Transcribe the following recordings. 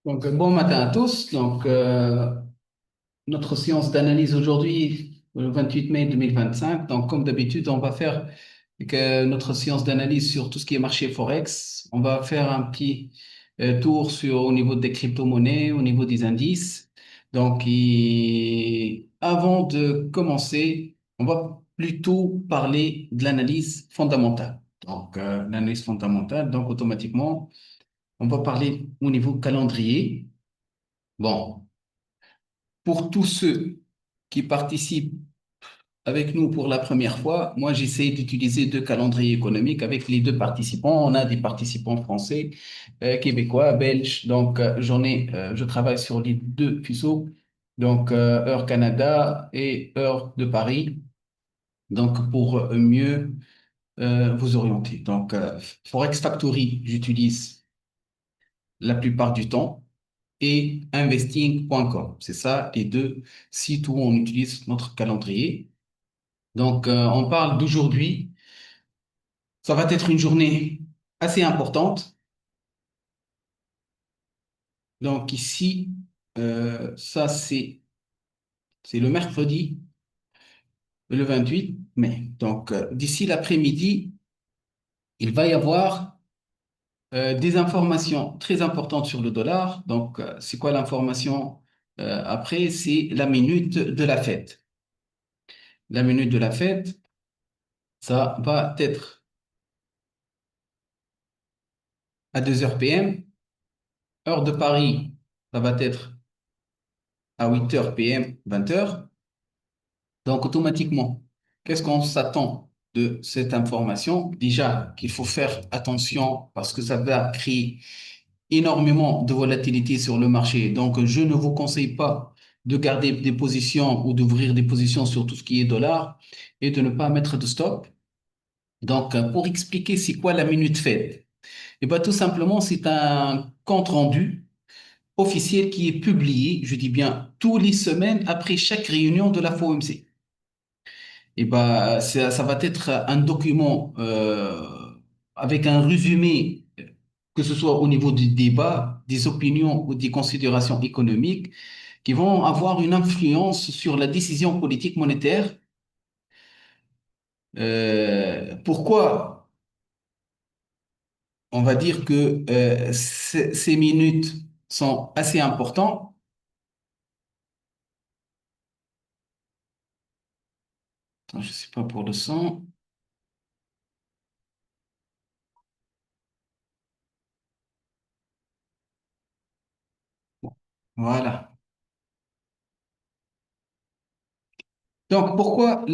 Bon matin à tous. Notre séance d'analyse aujourd'hui, le 28 mai 2025. Donc, comme d'habitude, on va faire notre séance d'analyse sur tout ce qui est marché Forex. On va faire un petit tour au niveau des crypto-monnaies, au niveau des indices. Avant de commencer, on va plutôt parler de l'analyse fondamentale. L'analyse fondamentale, donc automatiquement, on va parler au niveau calendrier. Bon, pour tous ceux qui participent avec nous pour la première fois, moi j'essaie d'utiliser deux calendriers économiques avec les deux participants. On a des participants français, québécois, belges. Je travaille sur les deux fuseaux, heure Canada et heure de Paris. Donc pour mieux vous orienter. Forex Factory, j'utilise la plupart du temps et investing.com. C'est ça les deux sites où on utilise notre calendrier. On parle d'aujourd'hui. Ça va être une journée assez importante. Donc, ici, ça, c'est le mercredi, le 28 mai. D'ici l'après-midi, il va y avoir des informations très importantes sur le dollar. C'est quoi l'information après? C'est la minute de la fête. La minute de la fête, ça va être à 2 heures PM. Heure de Paris, ça va être à 8 heures PM, 20 heures. Donc, automatiquement, qu'est-ce qu'on s'attend de cette information? Déjà, qu'il faut faire attention parce que ça va créer énormément de volatilité sur le marché. Donc, je ne vous conseille pas de garder des positions ou d'ouvrir des positions sur tout ce qui est dollar et de ne pas mettre de stop. Pour expliquer c'est quoi la minute Fed, et ben, tout simplement, c'est un compte rendu officiel qui est publié, je dis bien, tous les semaines après chaque réunion de la FOMC. Et ben, ça va être un document avec un résumé, que ce soit au niveau du débat, des opinions ou des considérations économiques, qui vont avoir une influence sur la décision politique monétaire. Pourquoi on va dire que ces minutes sont assez importantes? Attends, je ne sais pas pour le son. Voilà. Donc, pourquoi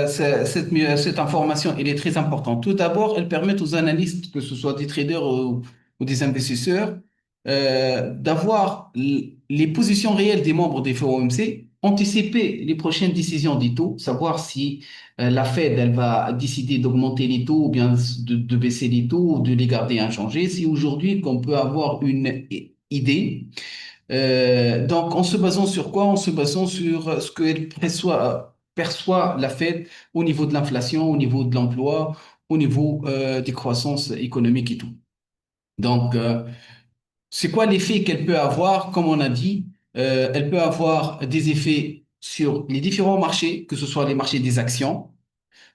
cette information elle est très importante? Tout d'abord, elle permet aux analystes, que ce soit des traders ou des investisseurs, d'avoir les positions réelles des membres des FOMC, anticiper les prochaines décisions des taux, savoir si la Fed elle va décider d'augmenter les taux ou bien de baisser les taux ou de les garder inchangés. Si aujourd'hui qu'on peut avoir une idée. En se basant sur quoi? En se basant sur ce qu'elle perçoit la Fed au niveau de l'inflation, au niveau de l'emploi, au niveau des croissances économiques et tout. Donc, euh, c'est quoi l'effet qu'elle peut avoir? Comme on a dit, elle peut avoir des effets sur les différents marchés, que ce soit les marchés des actions,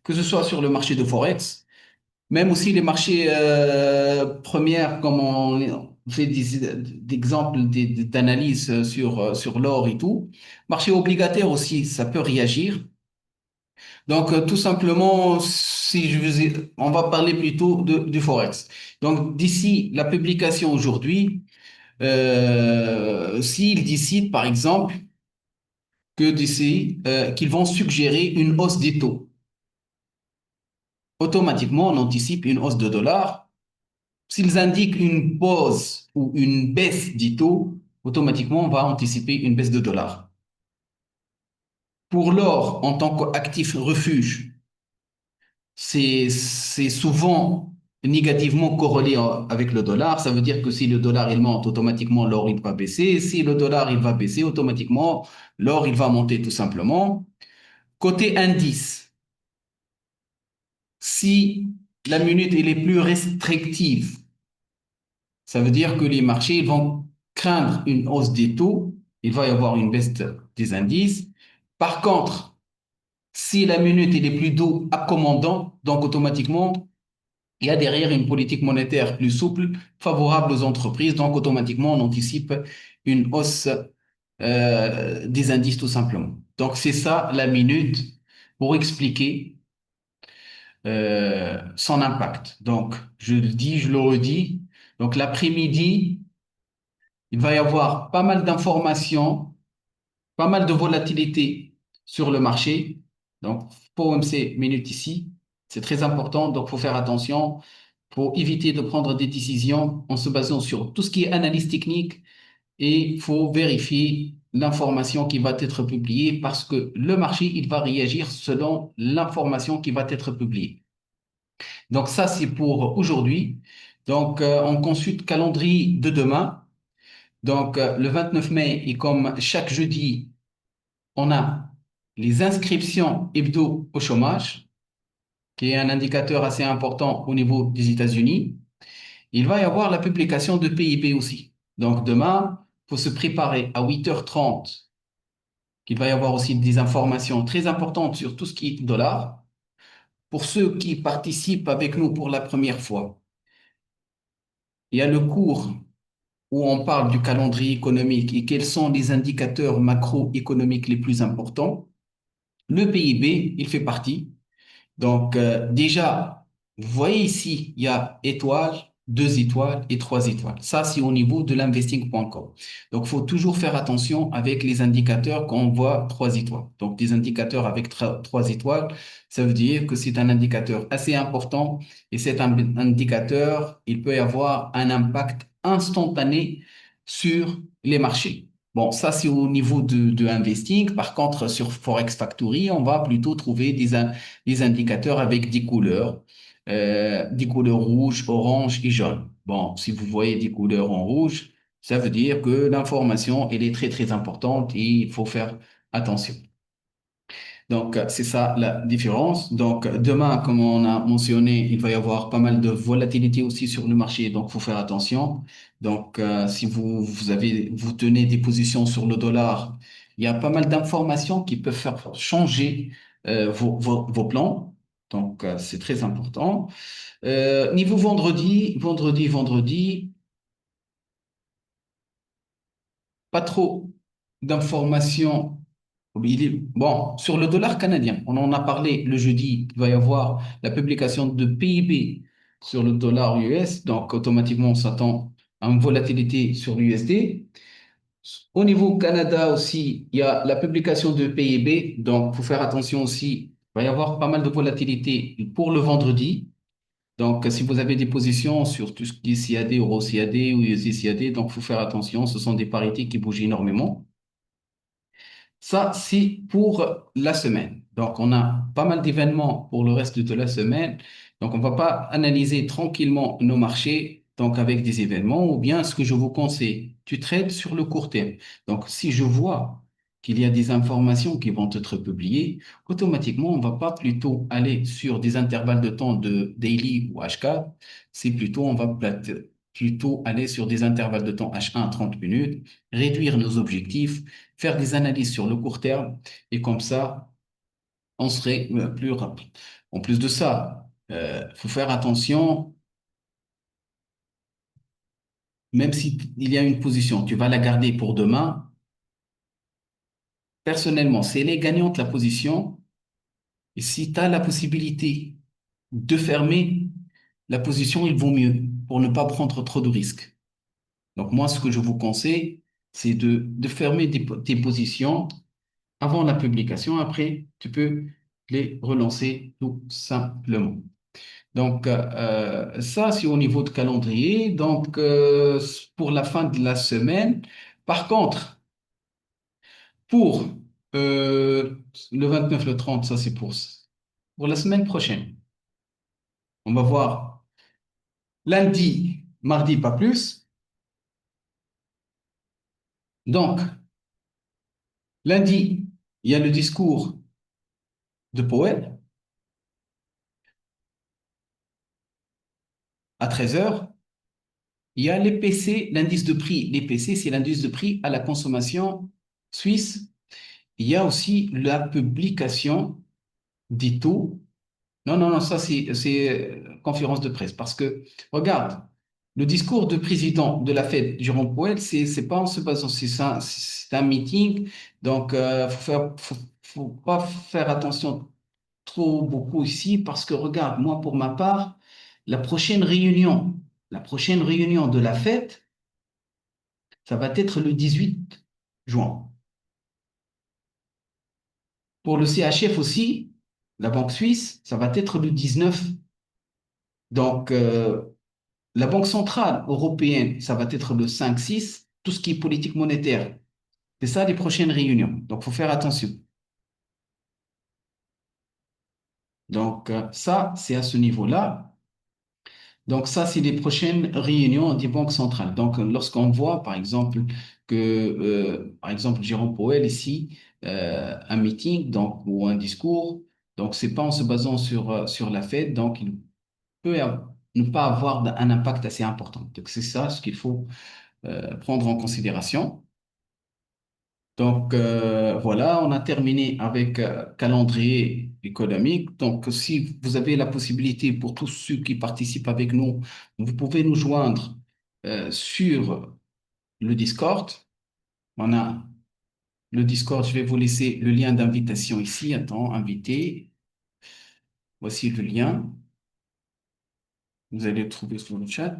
que ce soit sur le marché de Forex, même aussi les marchés premières, comme on fait d'exemples d'analyse sur l'or et tout. Marché obligataire aussi, ça peut réagir. Tout simplement, si je on va parler plutôt du Forex. Donc, d'ici la publication aujourd'hui, s'ils décident, par exemple, qu'ils vont suggérer une hausse des taux, automatiquement, on anticipe une hausse de dollars. S'ils indiquent une pause ou une baisse du taux, automatiquement, on va anticiper une baisse de dollars. Pour l'or, en tant qu'actif refuge, c'est souvent négativement corrélé avec le dollar. Ça veut dire que si le dollar il monte, automatiquement l'or il va baisser. Si le dollar il va baisser, automatiquement l'or il va monter tout simplement. Côté indice, si la minute elle est plus restrictive, ça veut dire que les marchés ils vont craindre une hausse des taux, il va y avoir une baisse des indices. Par contre, si la minute elle est plus doux, accommodant, donc automatiquement, il y a derrière une politique monétaire plus souple, favorable aux entreprises, donc automatiquement, on anticipe une hausse des indices tout simplement. Donc c'est ça la minute pour expliquer son impact. Donc je le dis, je le redis. Donc l'après-midi, il va y avoir pas mal d'informations, pas mal de volatilité sur le marché. Donc, pour OMC, minute ici, c'est très important. Donc, il faut faire attention pour éviter de prendre des décisions en se basant sur tout ce qui est analyse technique et il faut vérifier l'information qui va être publiée parce que le marché, il va réagir selon l'information qui va être publiée. Donc, ça, c'est pour aujourd'hui. Donc, on consulte le calendrier de demain. Donc, le 29 mai, et comme chaque jeudi, on a les inscriptions hebdo au chômage, qui est un indicateur assez important au niveau des États-Unis. Il va y avoir la publication de PIB aussi. Donc, demain, il faut se préparer à 8h30. Il va y avoir aussi des informations très importantes sur tout ce qui est dollar. Pour ceux qui participent avec nous pour la première fois, il y a le cours où on parle du calendrier économique et quels sont les indicateurs macroéconomiques les plus importants. Le PIB, il fait partie. Donc, déjà, vous voyez ici, il y a étoiles, 2 étoiles et 3 étoiles. Ça, c'est au niveau de l'investing.com. Donc, il faut toujours faire attention avec les indicateurs quand on voit 3 étoiles. Donc, des indicateurs avec 3 étoiles, ça veut dire que c'est un indicateur assez important et cet indicateur, il peut y avoir un impact instantané sur les marchés. Bon, ça, c'est au niveau de investing. Par contre, sur Forex Factory, on va plutôt trouver des indicateurs avec des couleurs rouges, orange et jaune. Bon, si vous voyez des couleurs en rouge, ça veut dire que l'information, elle est très, très importante et il faut faire attention. Donc, c'est ça la différence. Donc, demain, comme on a mentionné, il va y avoir pas mal de volatilité aussi sur le marché, donc il faut faire attention. Donc, si vous tenez des positions sur le dollar, il y a pas mal d'informations qui peuvent faire changer vos plans. Donc, c'est très important. Niveau vendredi, pas trop d'informations. Bon, sur le dollar canadien, on en a parlé le jeudi, il va y avoir la publication de PIB sur le dollar US, donc automatiquement on s'attend à une volatilité sur l'USD. Au niveau Canada aussi, il y a la publication de PIB, donc il faut faire attention aussi, il va y avoir pas mal de volatilité pour le vendredi. Donc, si vous avez des positions sur tout ce qui est CAD, Euro CAD ou USD CAD, donc il faut faire attention, ce sont des parités qui bougent énormément. Ça, c'est pour la semaine. Donc, on a pas mal d'événements pour le reste de la semaine. Donc, on ne va pas analyser tranquillement nos marchés, donc avec des événements, ou bien ce que je vous conseille, tu trades sur le court terme. Donc, si je vois qu'il y a des informations qui vont être publiées, automatiquement, on ne va pas plutôt aller sur des intervalles de temps de daily ou H4, c'est plutôt, on va plutôt aller sur des intervalles de temps H1 30 minutes, réduire nos objectifs, faire des analyses sur le court terme et comme ça, on serait plus rapide. En plus de ça, il faut faire attention, même si il y a une position, tu vas la garder pour demain. Personnellement, si elle est gagnante, la position, et si tu as la possibilité de fermer la position, il vaut mieux pour ne pas prendre trop de risques. Donc moi, ce que je vous conseille, c'est de fermer tes positions avant la publication. Après, tu peux les relancer tout simplement. Donc, ça, c'est au niveau de calendrier. Donc, pour la fin de la semaine. Par contre, pour le 29, le 30, ça, c'est pour la semaine prochaine. On va voir lundi, mardi, pas plus. Donc, lundi, il y a le discours de Powell à 13h. Il y a l'EPC, l'indice de prix. L'EPC, c'est l'indice de prix à la consommation suisse. Il y a aussi la publication des taux. Non, non, non, ça c'est conférence de presse. Parce que, regarde, le discours du président de la Fed, Jérôme Powell, c'est pas en se basant, c'est un meeting. Donc, faut pas faire attention trop beaucoup ici parce que, regarde, moi, pour ma part, la prochaine réunion, la prochaine réunion de la Fed, ça va être le 18 juin. Pour le CHF aussi, la Banque suisse, ça va être le 19. Donc, la Banque centrale européenne, ça va être le 5-6, tout ce qui est politique monétaire. C'est ça les prochaines réunions. Donc, il faut faire attention. Donc, ça, c'est à ce niveau-là. Donc, ça, c'est les prochaines réunions des banques centrales. Donc, lorsqu'on voit, par exemple, par exemple, Jérôme Powell ici, un meeting donc, ou un discours, donc, c'est pas en se basant sur la Fed, donc, il peut ne pas avoir un impact assez important. Donc, c'est ça ce qu'il faut prendre en considération. Donc, voilà, on a terminé avec calendrier économique. Donc, si vous avez la possibilité pour tous ceux qui participent avec nous, vous pouvez nous joindre sur le Discord. On a le Discord, je vais vous laisser le lien d'invitation ici. Attends, invité. Voici le lien. Vous allez le trouver sur le chat.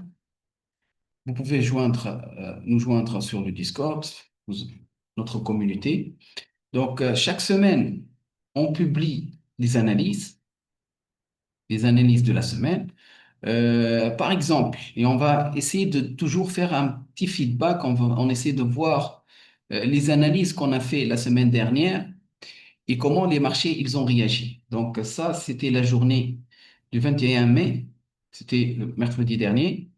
Vous pouvez nous joindre sur le Discord, notre communauté. Donc, chaque semaine, on publie les analyses de la semaine. Par exemple, et on va essayer de toujours faire un petit feedback, on essaie de voir les analyses qu'on a fait la semaine dernière et comment les marchés ils ont réagi. Donc, ça, c'était la journée du 21 mai, c'était le mercredi dernier.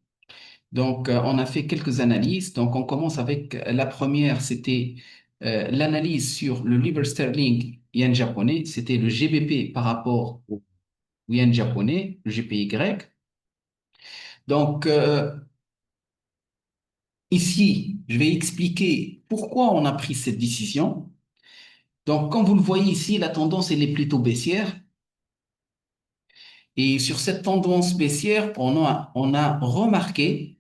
Donc, on a fait quelques analyses. Donc, on commence avec la première, c'était l'analyse sur le livre sterling yen japonais. C'était le GBP par rapport au yen japonais, le GPY. Donc, ici, je vais expliquer pourquoi on a pris cette décision. Donc, comme vous le voyez ici, la tendance, elle est plutôt baissière. Et sur cette tendance baissière, on a remarqué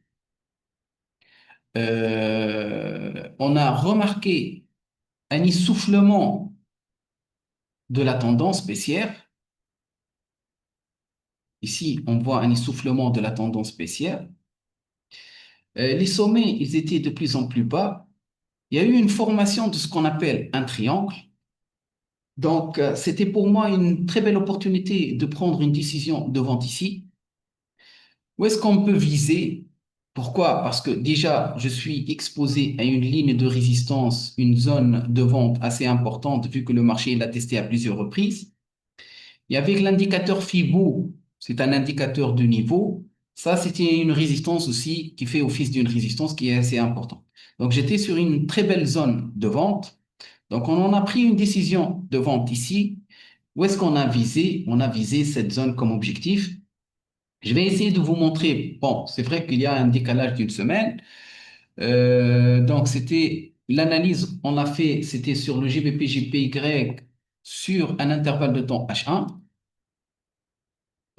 un essoufflement de la tendance baissière. Ici, on voit un essoufflement de la tendance baissière. Les sommets, ils étaient de plus en plus bas. Il y a eu une formation de ce qu'on appelle un triangle. Donc, c'était pour moi une très belle opportunité de prendre une décision de vente ici. Où est-ce qu'on peut viser? Pourquoi? Parce que déjà, je suis exposé à une ligne de résistance, une zone de vente assez importante, vu que le marché l'a testé à plusieurs reprises. Et avec l'indicateur FIBO, c'est un indicateur de niveau. Ça, c'était une résistance aussi qui fait office d'une résistance qui est assez importante. Donc, j'étais sur une très belle zone de vente. Donc, on en a pris une décision de vente ici. Où est-ce qu'on a visé? On a visé cette zone comme objectif. Je vais essayer de vous montrer. Bon, c'est vrai qu'il y a un décalage d'une semaine. Donc, c'était l'analyse, on l'a fait, c'était sur le GBP-GPY sur un intervalle de temps H1.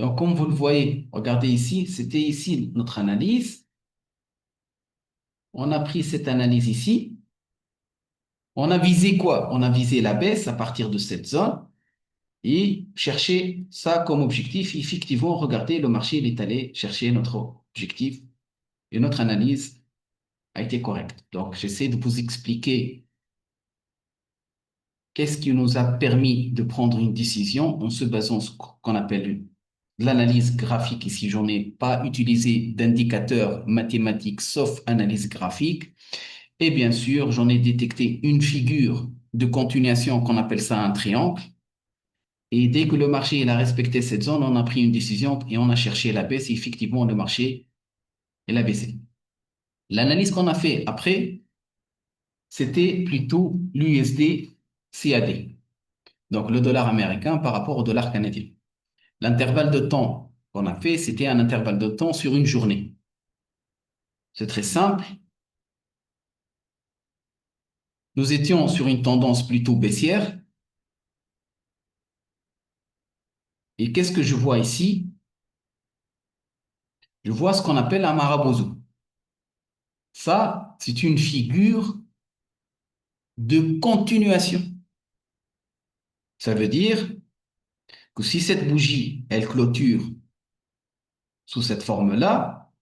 Donc, comme vous le voyez, regardez ici, c'était ici notre analyse. On a pris cette analyse ici. On a visé quoi? On a visé la baisse à partir de cette zone et cherché ça comme objectif. Effectivement, regardez, le marché il est allé chercher notre objectif et notre analyse a été correcte. Donc, j'essaie de vous expliquer qu'est-ce qui nous a permis de prendre une décision en se basant sur ce qu'on appelle l'analyse graphique. Ici, j'en ai pas utilisé d'indicateur mathématique sauf analyse graphique. Et bien sûr, j'en ai détecté une figure de continuation qu'on appelle ça un triangle. Et dès que le marché il a respecté cette zone, on a pris une décision et on a cherché la baisse. Et effectivement, le marché il a baissé. L'analyse qu'on a fait après, c'était plutôt l'USD CAD, donc le dollar américain par rapport au dollar canadien. L'intervalle de temps qu'on a fait, c'était un intervalle de temps sur une journée. C'est très simple. Nous étions sur une tendance plutôt baissière. Et qu'est-ce que je vois ici? Je vois ce qu'on appelle un marabozo. Ça, c'est une figure de continuation. Ça veut dire que si cette bougie, elle clôture sous cette forme-là,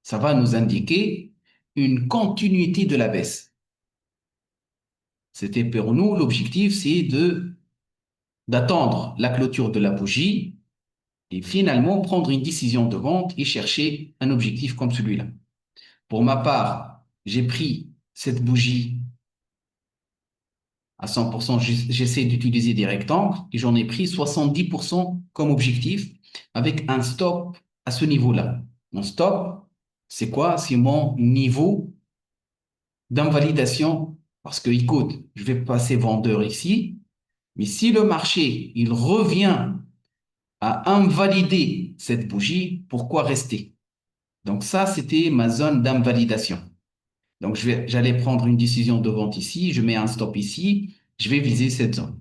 ça va nous indiquer une continuité de la baisse. C'était pour nous, l'objectif, c'est d'attendre la clôture de la bougie et finalement prendre une décision de vente et chercher un objectif comme celui-là. Pour ma part, j'ai pris cette bougie à 100%, j'essaie d'utiliser des rectangles et j'en ai pris 70% comme objectif avec un stop à ce niveau-là. Mon stop, c'est quoi? C'est mon niveau d'invalidation parce que, écoute, je vais passer vendeur ici, mais si le marché, il revient à invalider cette bougie, pourquoi rester? Donc ça, c'était ma zone d'invalidation. Donc j'allais prendre une décision de vente ici, je mets un stop ici, je vais viser cette zone.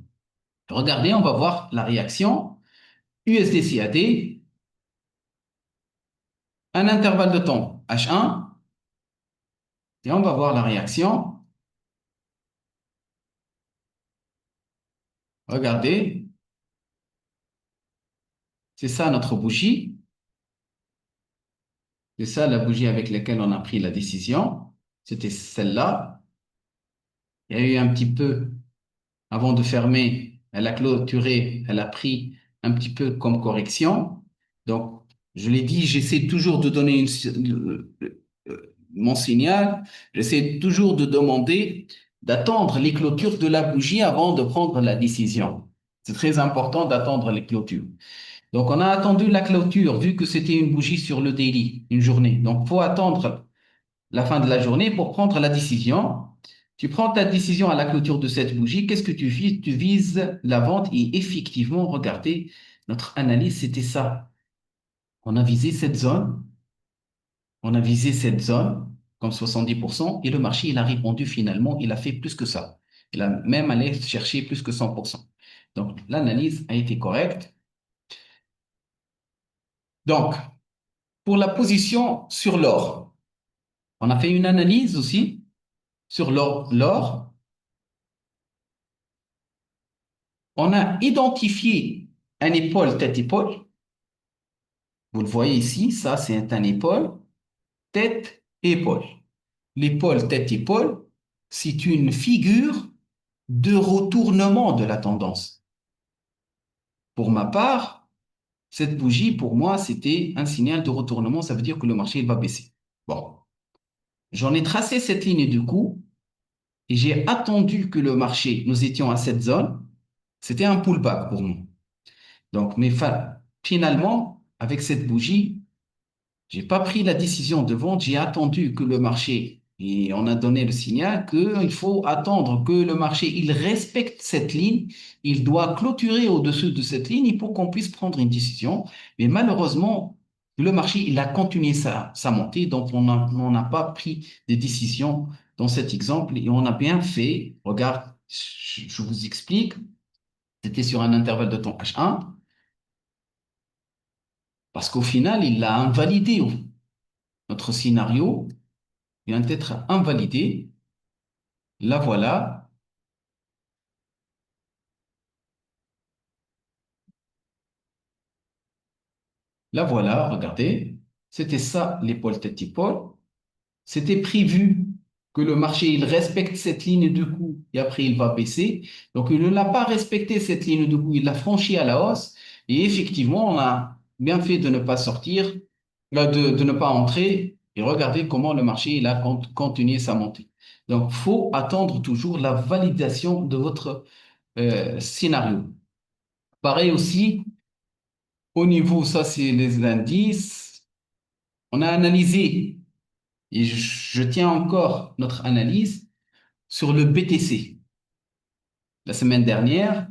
Regardez, on va voir la réaction. USD-CAD, un intervalle de temps H1, et on va voir la réaction. Regardez, c'est ça notre bougie. C'est ça la bougie avec laquelle on a pris la décision. C'était celle-là. Il y a eu un petit peu, avant de fermer, elle a clôturé, elle a pris un petit peu comme correction. Donc, je l'ai dit, j'essaie toujours de donner mon signal. J'essaie toujours de demander, d'attendre les clôtures de la bougie avant de prendre la décision. C'est très important d'attendre les clôtures. Donc, on a attendu la clôture, vu que c'était une bougie sur le daily, une journée. Donc, il faut attendre la fin de la journée pour prendre la décision. Tu prends ta décision à la clôture de cette bougie. Qu'est-ce que tu vises? Tu vises la vente et effectivement, regardez, notre analyse, c'était ça. On a visé cette zone, on a visé cette zone comme 70% et le marché, il a répondu finalement, il a fait plus que ça. Il a même allé chercher plus que 100%. Donc, l'analyse a été correcte. Donc, pour la position sur l'or, on a fait une analyse aussi sur l'or. L'or, on a identifié un épaule tête-épaule. Vous le voyez ici, ça c'est un épaule tête-épaule. L'épaule tête-épaule, c'est une figure de retournement de la tendance. Pour ma part, cette bougie, pour moi, c'était un signal de retournement. Ça veut dire que le marché il va baisser. Bon, j'en ai tracé cette ligne de coup et j'ai attendu que le marché, nous étions à cette zone. C'était un pullback pour nous. Donc, mais finalement, avec cette bougie, j'ai pas pris la décision de vente, j'ai attendu que le marché, et on a donné le signal qu'il faut attendre que le marché, il respecte cette ligne, il doit clôturer au-dessus de cette ligne pour qu'on puisse prendre une décision. Mais malheureusement, le marché, il a continué sa montée, donc on n'a pas pris de décision dans cet exemple et on a bien fait. Regarde, je vous explique, c'était sur un intervalle de temps H1, parce qu'au final, il l'a invalidé. Notre scénario vient d'être invalidé. La voilà, la voilà, regardez. C'était ça, l'épaule tête épaule. C'était prévu que le marché il respecte cette ligne de coût et après il va baisser. Donc il ne l'a pas respecté cette ligne de coût, il l'a franchi à la hausse. Et effectivement, on a bien fait de ne pas sortir, de ne pas entrer et regardez comment le marché il a continué sa montée. Donc, il faut attendre toujours la validation de votre scénario. Pareil aussi, au niveau, ça c'est les indices, on a analysé, et je tiens encore notre analyse sur le BTC. La semaine dernière,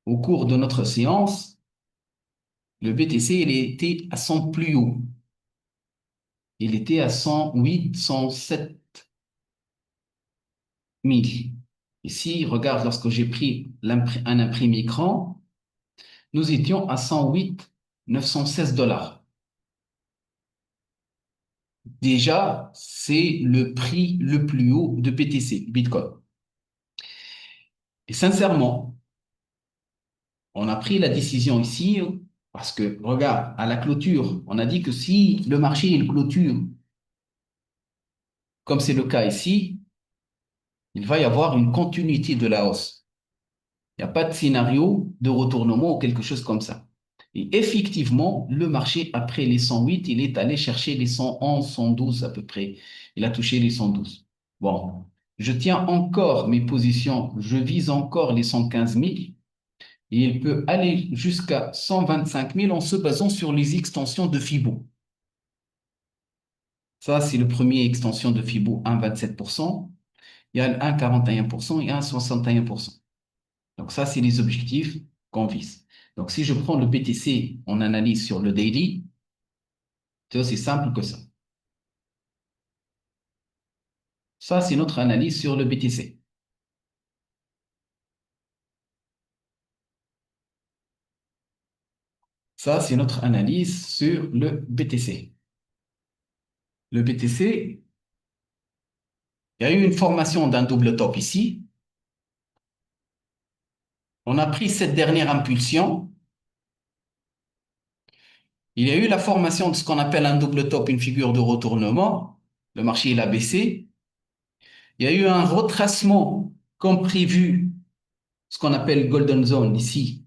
au cours de notre séance, le BTC il était à son plus haut. Il était à 108, 107 000. Ici, regarde, lorsque j'ai pris un imprimé écran, nous étions à 108, 916 dollars. Déjà, c'est le prix le plus haut de BTC, Bitcoin. Et sincèrement, on a pris la décision ici parce que, regarde, à la clôture, on a dit que si le marché il clôture, comme c'est le cas ici, il va y avoir une continuité de la hausse. Il n'y a pas de scénario de retournement ou quelque chose comme ça. Et effectivement, le marché, après les 108, il est allé chercher les 111, 112 à peu près. Il a touché les 112. Bon, je tiens encore mes positions, je vise encore les 115 000 et il peut aller jusqu'à 125 000 en se basant sur les extensions de Fibo. Ça, c'est le premier extension de Fibo, 1,27%. Il y a le 1,41% et 1,61%. Donc ça, c'est les objectifs qu'on vise. Donc si je prends le BTC en analyse sur le daily, c'est aussi simple que ça. Ça, c'est notre analyse sur le BTC. Ça, c'est notre analyse sur le BTC. Le BTC, il y a eu une formation d'un double top ici. On a pris cette dernière impulsion. Il y a eu la formation de ce qu'on appelle un double top, une figure de retournement. Le marché, il a baissé. Il y a eu un retracement comme prévu, ce qu'on appelle Golden Zone ici,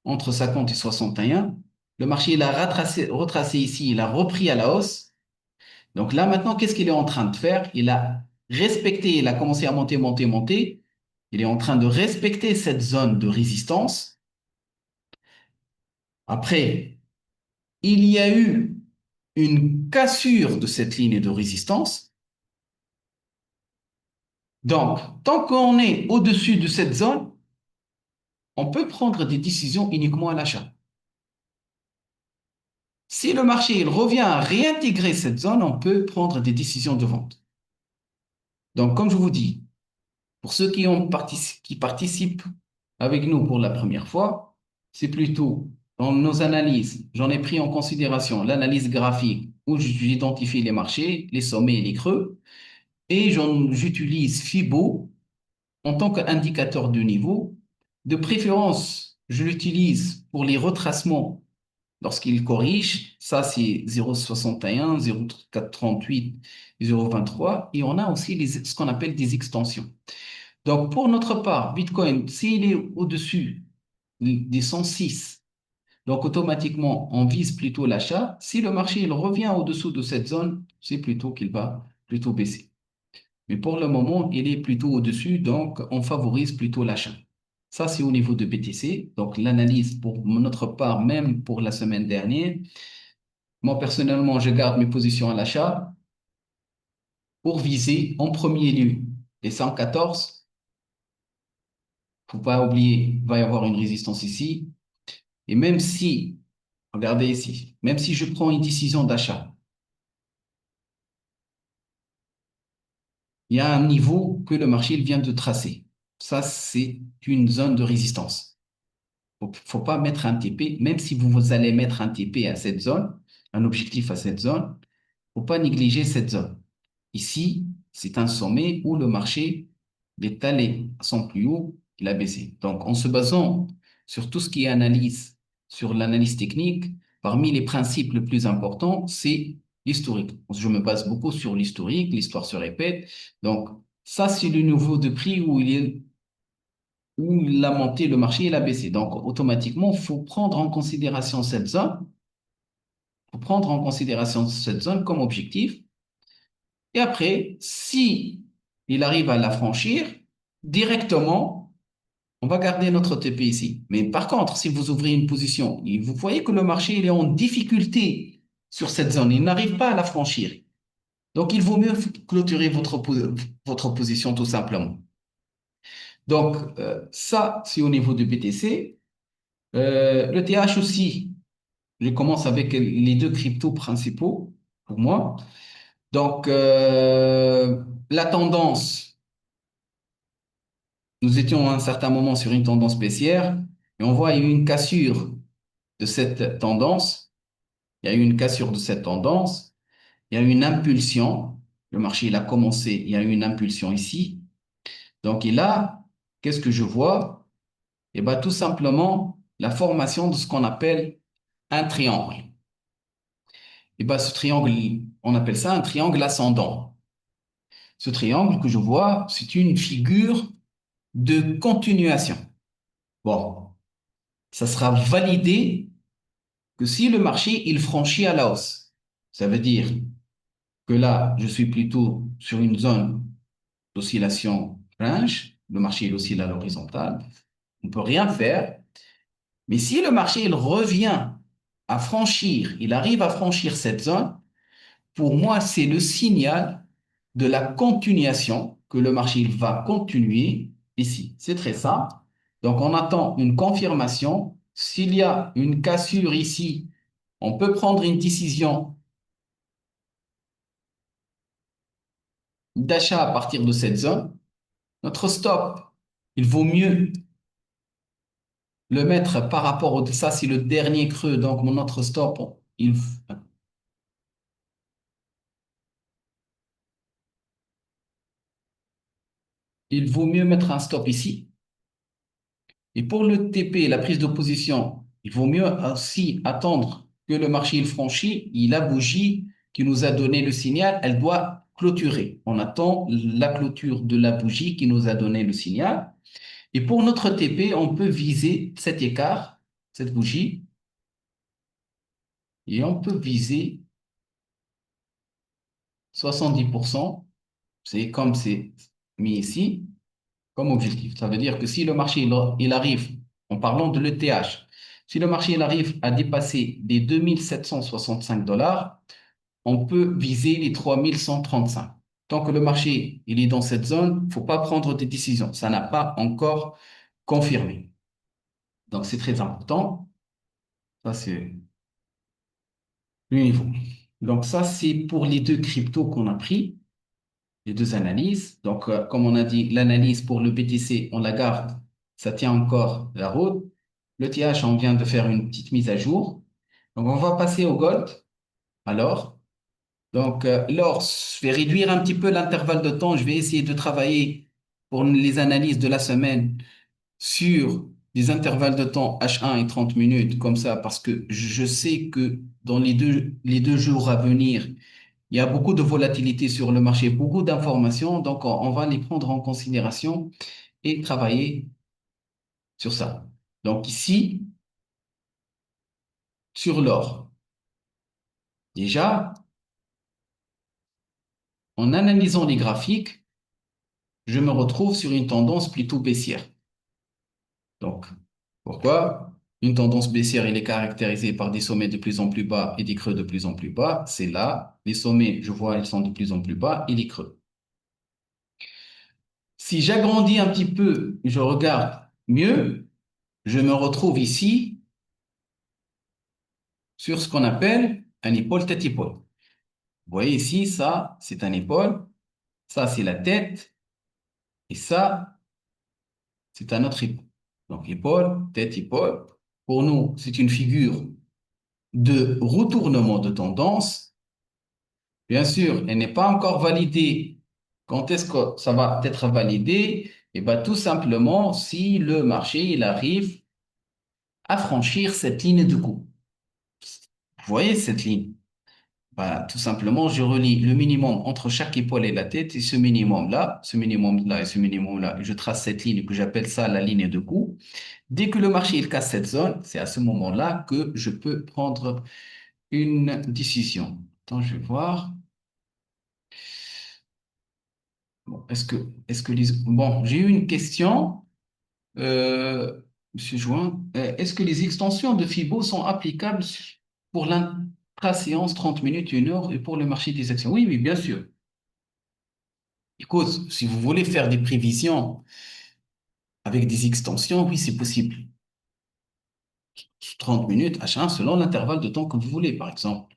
entre 50 et 61. Le marché, il a retracé ici, il a repris à la hausse. Donc là, maintenant, qu'est-ce qu'il est en train de faire? Il a respecté, il a commencé à monter, monter, monter. Il est en train de respecter cette zone de résistance. Après, il y a eu une cassure de cette ligne de résistance. Donc, tant qu'on est au-dessus de cette zone, on peut prendre des décisions uniquement à l'achat. Si le marché il revient à réintégrer cette zone, on peut prendre des décisions de vente. Donc, comme je vous dis, pour ceux qui participent avec nous pour la première fois, c'est plutôt dans nos analyses, j'en ai pris en considération l'analyse graphique où j'identifie les marchés, les sommets et les creux, et j'utilise FIBO en tant qu'indicateur de niveau. De préférence, je l'utilise pour les retracements lorsqu'il corrige. Ça, c'est 0,61, 0,438, 0,23. Et on a aussi ce qu'on appelle des extensions. Donc, pour notre part, Bitcoin, s'il est au-dessus des 106, donc automatiquement, on vise plutôt l'achat. Si le marché il revient au-dessous de cette zone, c'est plutôt qu'il va plutôt baisser. Mais pour le moment, il est plutôt au-dessus, donc on favorise plutôt l'achat. Ça, c'est au niveau de BTC. Donc, l'analyse pour notre part, même pour la semaine dernière, moi, personnellement, je garde mes positions à l'achat pour viser en premier lieu les 114. Faut pas oublier, il va y avoir une résistance ici. Et même si, regardez ici, même si je prends une décision d'achat, il y a un niveau que le marché il vient de tracer. Ça, c'est une zone de résistance. Faut pas mettre un TP, même si vous allez mettre un TP à cette zone, un objectif à cette zone, faut pas négliger cette zone. Ici, c'est un sommet où le marché est allé à son plus haut, il a baissé. Donc, en se basant sur tout ce qui est analyse, sur l'analyse technique, parmi les principes les plus importants, c'est l'historique. Je me base beaucoup sur l'historique, l'histoire se répète. Donc, ça, c'est le niveau de prix où il a monté le marché, il a baissé. Donc, automatiquement, il faut prendre en considération cette zone, faut prendre en considération cette zone comme objectif. Et après, si il arrive à la franchir, directement, on va garder notre TP ici. Mais par contre, si vous ouvrez une position et vous voyez que le marché il est en difficulté sur cette zone, il n'arrive pas à la franchir. Donc, il vaut mieux clôturer votre position tout simplement. Donc, ça, c'est au niveau du BTC. Le TH aussi, je commence avec les deux cryptos principaux. pour moi. Donc, la tendance, nous étions à un certain moment sur une tendance baissière et on voit il y a eu une cassure de cette tendance. Il y a eu une cassure de cette tendance. Il y a eu une impulsion. Le marché, il a commencé. Il y a eu une impulsion ici. Donc, et là, qu'est-ce que je vois? Eh bien, tout simplement, la formation de ce qu'on appelle un triangle. Eh bien, ce triangle, on appelle ça un triangle ascendant. Ce triangle que je vois, c'est une figure de continuation. Bon, ça sera validé que si le marché, il franchit à la hausse. Ça veut dire que là, je suis plutôt sur une zone d'oscillation range. Le marché, il oscille à l'horizontale. On ne peut rien faire. Mais si le marché, il revient à franchir, il arrive à franchir cette zone, pour moi, c'est le signal de la continuation, que le marché il va continuer ici. C'est très simple. Donc, on attend une confirmation. S'il y a une cassure ici, on peut prendre une décision d'achat à partir de cette zone. Notre stop, il vaut mieux le mettre par rapport au... Ça, c'est le dernier creux. Donc, mon autre stop, il vaut mieux mettre un stop ici. Et pour le TP, la prise de position, il vaut mieux aussi attendre que le marché il franchit. La bougie qui nous a donné le signal, elle doit clôturer. On attend la clôture de la bougie qui nous a donné le signal. Et pour notre TP, on peut viser cet écart, cette bougie, et on peut viser 70%. C'est comme c'est mis ici comme objectif. Ça veut dire que si le marché il arrive, en parlant de l'ETH, si le marché il arrive à dépasser les 2765 $, on peut viser les 3135. Tant que le marché il est dans cette zone, il ne faut pas prendre des décisions. Ça n'a pas encore confirmé. Donc, c'est très important. Ça, c'est le niveau. Donc, ça, c'est pour les deux cryptos qu'on a pris, les deux analyses. Donc, comme on a dit, l'analyse pour le BTC, on la garde, ça tient encore la route. Le TH, on vient de faire une petite mise à jour. Donc, on va passer au gold. Alors, donc, l'or, je vais réduire un petit peu l'intervalle de temps. Je vais essayer de travailler pour les analyses de la semaine sur des intervalles de temps H1 et 30 minutes, comme ça, parce que je sais que dans les deux jours à venir, il y a beaucoup de volatilité sur le marché, beaucoup d'informations, donc on va les prendre en considération et travailler sur ça. Donc ici, sur l'or, déjà, en analysant les graphiques, je me retrouve sur une tendance plutôt baissière. Donc, pourquoi? Une tendance baissière, elle est caractérisée par des sommets de plus en plus bas et des creux de plus en plus bas. C'est là, les sommets, je vois, ils sont de plus en plus bas et les creux. Si j'agrandis un petit peu, je regarde mieux, je me retrouve ici sur ce qu'on appelle un épaule tête-épaule. Vous voyez ici, ça, c'est un épaule, ça, c'est la tête, et ça, c'est un autre épaule. Donc, épaule, tête, épaule. Pour nous, c'est une figure de retournement de tendance. Bien sûr, elle n'est pas encore validée. Quand est-ce que ça va être validé? Eh bien, tout simplement, si le marché il arrive à franchir cette ligne de coup. Vous voyez cette ligne? Bah, tout simplement, je relie le minimum entre chaque épaule et la tête et ce minimum-là, ce minimum-là et ce minimum-là. Je trace cette ligne que j'appelle ça la ligne de coup. Dès que le marché il casse cette zone, c'est à ce moment-là que je peux prendre une décision. Attends, je vais voir. Bon, bon, j'ai eu une question, euh, Monsieur Join. Est-ce que les extensions de FIBO sont applicables pour l'intra-séance 30 minutes, 1 heure et pour le marché des actions? Oui, oui, bien sûr. Écoute, si vous voulez faire des prévisions avec des extensions, oui, c'est possible. 30 minutes, H1, selon l'intervalle de temps que vous voulez, par exemple.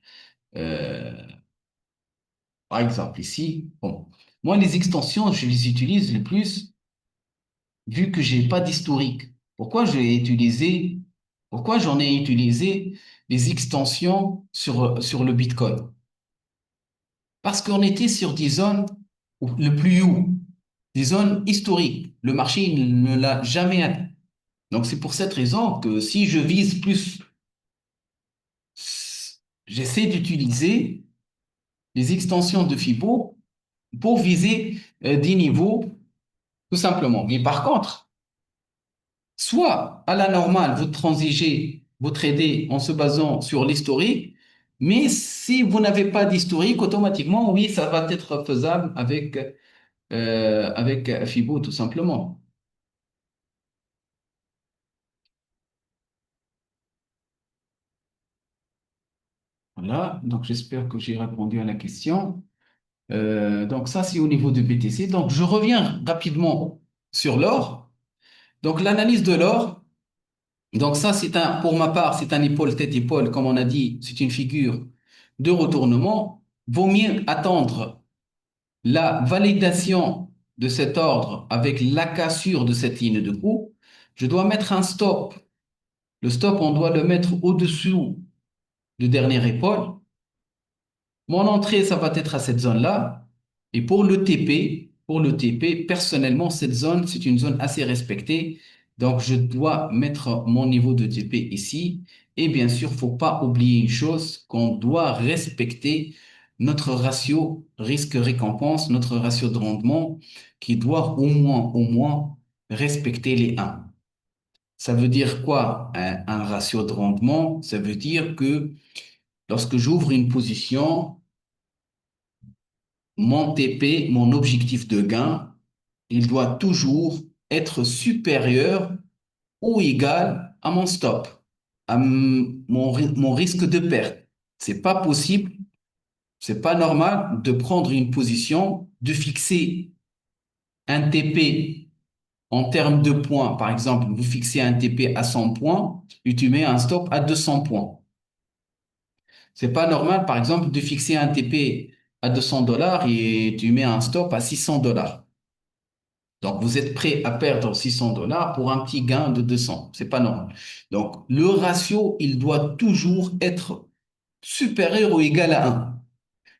Par exemple, ici, bon, moi, les extensions, je les utilise le plus vu que j'ai pas d'historique. Pourquoi j'en ai utilisé des extensions sur le Bitcoin? Parce qu'on était sur des zones le plus haut, des zones historiques. Le marché il ne l'a jamais atteint. Donc, c'est pour cette raison que si je vise plus, j'essaie d'utiliser les extensions de Fibo pour viser des niveaux, tout simplement. Mais par contre, soit à la normale, vous transigez, vous tradez en se basant sur l'historique, mais si vous n'avez pas d'historique, automatiquement, oui, ça va être faisable avec Fibo, tout simplement. Voilà, donc j'espère que j'ai répondu à la question. Donc ça, c'est au niveau de BTC. Donc je reviens rapidement sur l'or. Donc l'analyse de l'or, donc ça, pour ma part, c'est un épaule, tête-épaule, comme on a dit, c'est une figure de retournement. Vaut mieux attendre la validation de cet ordre avec la cassure de cette ligne de coup. Je dois mettre un stop. Le stop, on doit le mettre au-dessous du dernier épaule. Mon entrée, ça va être à cette zone-là. Et pour le TP, personnellement, cette zone, c'est une zone assez respectée. Donc, je dois mettre mon niveau de TP ici. Et bien sûr, faut pas oublier une chose, qu'on doit respecter notre ratio risque-récompense, notre ratio de rendement, qui doit au moins respecter les 1. Ça veut dire quoi, un ratio de rendement? Ça veut dire que lorsque j'ouvre une position, mon TP, mon objectif de gain, il doit toujours être supérieur ou égal à mon stop, mon risque de perte. C'est pas possible, c'est pas normal de prendre une position, de fixer un TP en termes de points. Par exemple, vous fixez un TP à 100 points et tu mets un stop à 200 points. C'est pas normal, par exemple, de fixer un TP à 200 dollars et tu mets un stop à 600 dollars. Donc, vous êtes prêt à perdre 600 dollars pour un petit gain de 200. C'est pas normal. Donc, le ratio, il doit toujours être supérieur ou égal à 1.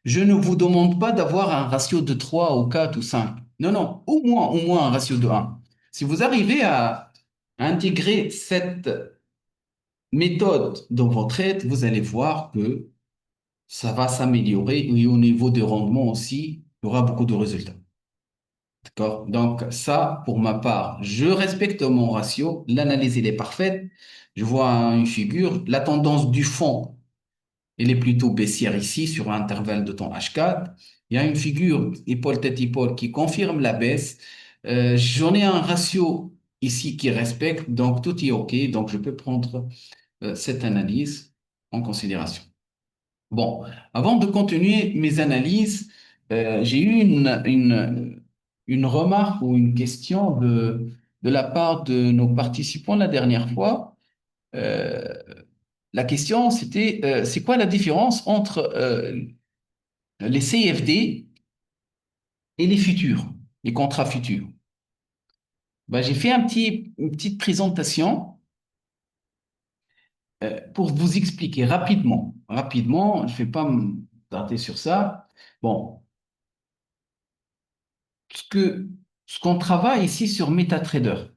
Je ne vous demande pas d'avoir un ratio de 3 ou 4 ou 5. Non, non, au moins un ratio de 1. Si vous arrivez à intégrer cette méthode dans votre aide, vous allez voir que ça va s'améliorer et au niveau de rendement aussi, il y aura beaucoup de résultats. D'accord? Donc, ça, pour ma part, je respecte mon ratio. L'analyse, elle est parfaite. Je vois une figure. La tendance du fond, elle est plutôt baissière ici sur un intervalle de temps H4. Il y a une figure épaule-tête-épaule qui confirme la baisse. J'en ai un ratio ici qui respecte. Donc, tout est OK. Donc, je peux prendre cette analyse en considération. Bon, avant de continuer mes analyses, j'ai eu une remarque ou une question de la part de nos participants la dernière fois. Euh, la question, c'était, c'est quoi la différence entre les CFD et les futurs, les contrats futurs? Ben, j'ai fait une petite présentation pour vous expliquer rapidement. Rapidement, je ne vais pas me tarder sur ça. Bon, ce que, ce qu'on travaille ici sur MetaTrader,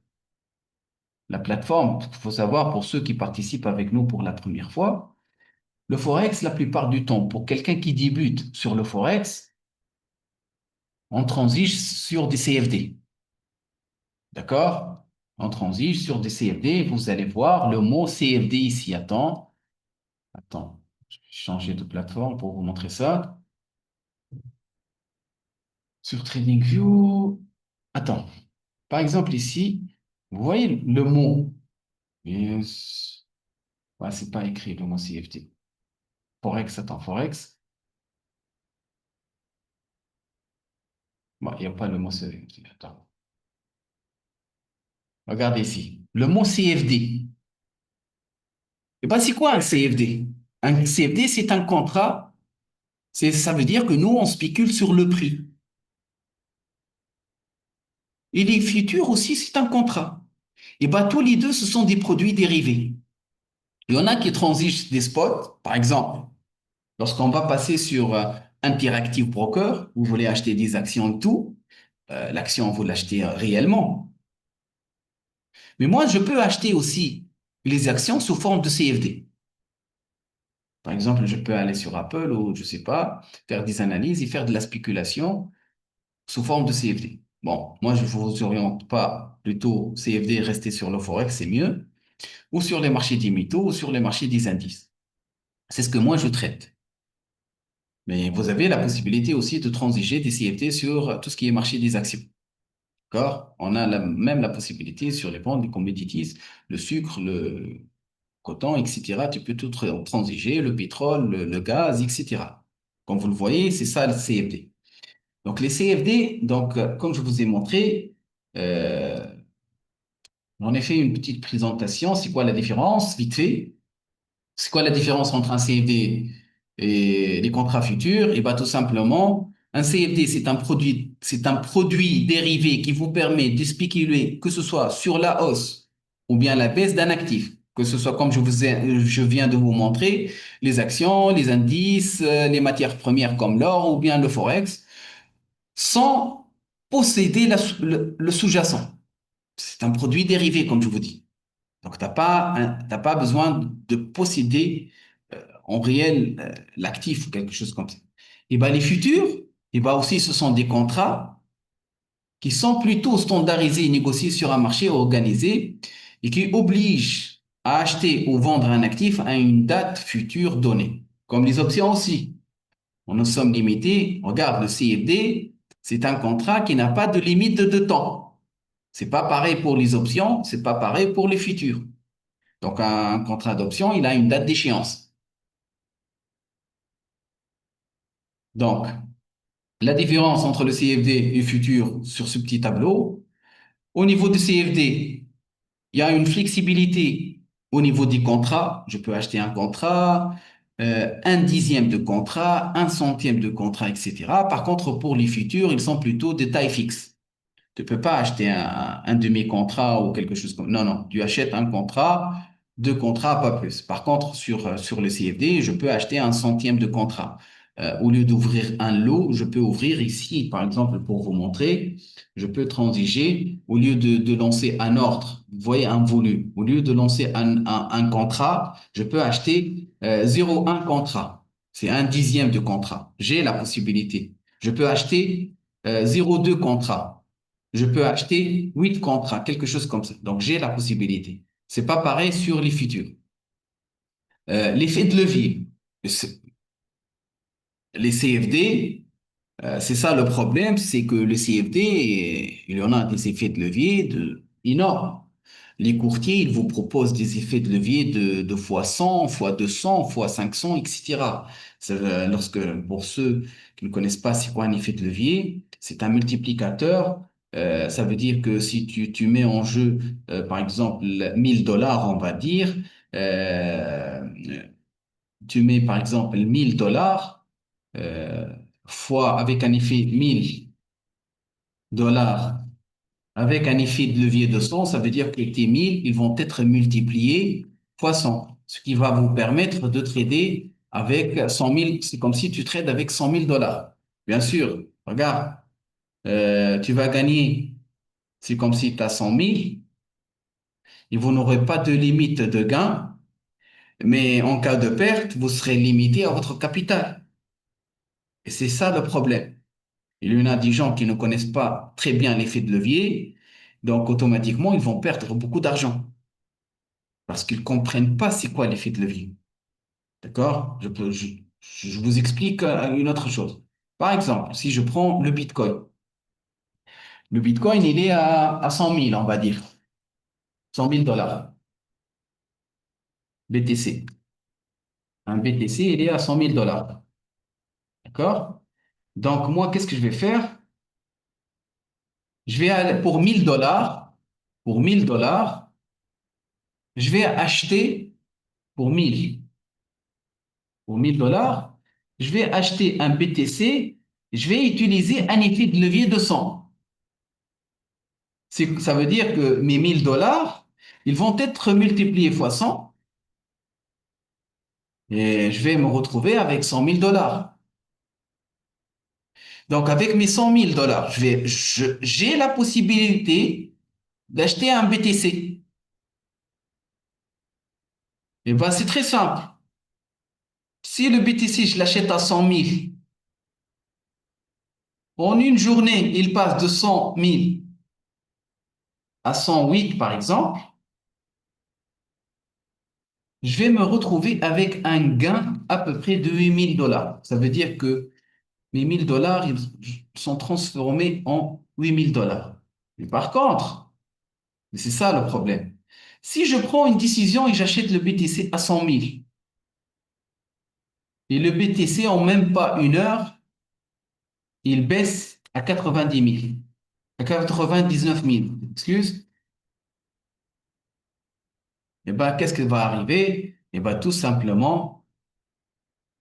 la plateforme, il faut savoir pour ceux qui participent avec nous pour la première fois, le Forex, la plupart du temps, pour quelqu'un qui débute sur le Forex, on transige sur des CFD. D'accord? On transige sur des CFD. Vous allez voir le mot CFD ici. Attends, je vais changer de plateforme pour vous montrer ça. Sur TradingView, attends, par exemple ici, vous voyez le mot. Yes. Ouais, c'est pas écrit le mot CFD. Forex, attends, Forex. Bon, il n'y a pas le mot CFD. Attends. Regardez ici. Le mot CFD. Et ben, c'est quoi un CFD? Un CFD, c'est un contrat Ça veut dire que nous, on spécule sur le prix. Et les futurs aussi, c'est un contrat. Et bien, tous les deux, ce sont des produits dérivés. Il y en a qui transigent des spots, par exemple, lorsqu'on va passer sur Interactive Broker, vous voulez acheter des actions et tout, l'action, vous l'achetez réellement. Mais moi, je peux acheter aussi les actions sous forme de CFD. Par exemple, je peux aller sur Apple ou je sais pas, faire des analyses et faire de la spéculation sous forme de CFD. Bon, moi, je vous oriente pas plutôt CFD, rester sur le Forex, c'est mieux, ou sur les marchés des métaux ou sur les marchés des indices. C'est ce que moi, je traite. Mais vous avez la possibilité aussi de transiger des CFD sur tout ce qui est marché des actions. D'accord? On a même la possibilité sur les banques, les commodities, le sucre, le coton, etc. Tu peux tout transiger, le pétrole, le gaz, etc. Comme vous le voyez, c'est ça le CFD. Donc les CFD, donc, comme je vous ai montré, euh, j'en ai fait une petite présentation. C'est quoi la différence? Vite fait. C'est quoi la différence entre un CFD et les contrats futurs? Et bien, tout simplement, un CFD, c'est un produit dérivé qui vous permet de spéculer, que ce soit sur la hausse ou bien la baisse d'un actif, que ce soit comme je viens de vous montrer, les actions, les indices, les matières premières comme l'or ou bien le forex, sans posséder le sous-jacent. C'est un produit dérivé, comme je vous dis. Donc, t'as pas besoin de posséder en réel l'actif ou quelque chose comme ça. Et ben, les futurs, et ben aussi, ce sont des contrats qui sont plutôt standardisés et négociés sur un marché organisé et qui obligent à acheter ou vendre un actif à une date future donnée. Comme les options aussi. Nous sommes limités. Regarde, le CFD, c'est un contrat qui n'a pas de limite de temps. C'est pas pareil pour les options, c'est pas pareil pour les futurs. Donc, un contrat d'option, il a une date d'échéance. Donc, la différence entre le CFD et le futur sur ce petit tableau, au niveau du CFD, il y a une flexibilité au niveau des contrats. Je peux acheter un contrat, un dixième de contrat, un centième de contrat, etc. Par contre, pour les futurs, ils sont plutôt de taille fixe. Tu peux pas acheter un demi-contrat ou quelque chose comme... Non, non, tu achètes un contrat, deux contrats, pas plus. Par contre, sur le CFD, je peux acheter un centième de contrat. Au lieu d'ouvrir un lot, je peux ouvrir ici, par exemple, pour vous montrer, je peux transiger, au lieu de lancer un ordre, vous voyez un volume, au lieu de lancer un contrat, je peux acheter 0,1 contrat. C'est un dixième de contrat. J'ai la possibilité. Je peux acheter 0,2 contrat. Je peux acheter 8 contrats, quelque chose comme ça. Donc, j'ai la possibilité. C'est pas pareil sur les futurs. L'effet de levier. Les CFD, c'est ça le problème, c'est que le CFD, il y en a des effets de levier énormes. Les courtiers, ils vous proposent des effets de levier de fois 100, fois 200, fois 500, etc. Pour ceux qui ne connaissent pas c'est quoi un effet de levier, c'est un multiplicateur. Ça veut dire que si tu mets en jeu, par exemple, 1000 $, on va dire, euh, tu mets par exemple 1000 $, euh, fois avec un effet 1000 $ avec un effet de levier de 100, ça veut dire que tes 1000, ils vont être multipliés fois 100, ce qui va vous permettre de trader avec 100 000. C'est comme si tu trades avec 100 000 $. Bien sûr, regarde, tu vas gagner, c'est comme si tu as 100 000 et vous n'aurez pas de limite de gain, mais en cas de perte, vous serez limité à votre capital. Et c'est ça le problème. Il y en a des gens qui ne connaissent pas très bien l'effet de levier, donc automatiquement, ils vont perdre beaucoup d'argent parce qu'ils ne comprennent pas c'est quoi l'effet de levier. D'accord? Je vous explique une autre chose. Par exemple, si je prends le Bitcoin, il est à 100 000, on va dire, 100 000 $, BTC. Un BTC, il est à 100 000 $. D'accord? Donc, moi, qu'est-ce que je vais faire? Je vais aller pour 1000 $, je vais acheter pour 1000 $. je vais acheter un BTC, je vais utiliser un effet de levier de 100. Ça veut dire que mes 1000 $, ils vont être multipliés fois 100 et je vais me retrouver avec 100 000 $. Donc, avec mes 100 000 $, j'ai la possibilité d'acheter un BTC. Et ben, c'est très simple. Si le BTC, je l'achète à 100 000, en une journée, il passe de 100 000 à 108, par exemple, je vais me retrouver avec un gain à peu près de 8 000 $. Ça veut dire que mes 1000 $, ils sont transformés en 8 000 $. Mais par contre, c'est ça le problème. Si je prends une décision et j'achète le BTC à 100 000, et le BTC, en même pas une heure, il baisse à 90 000, à 99 000, excuse, et ben, qu'est-ce qui va arriver? Et ben, tout simplement,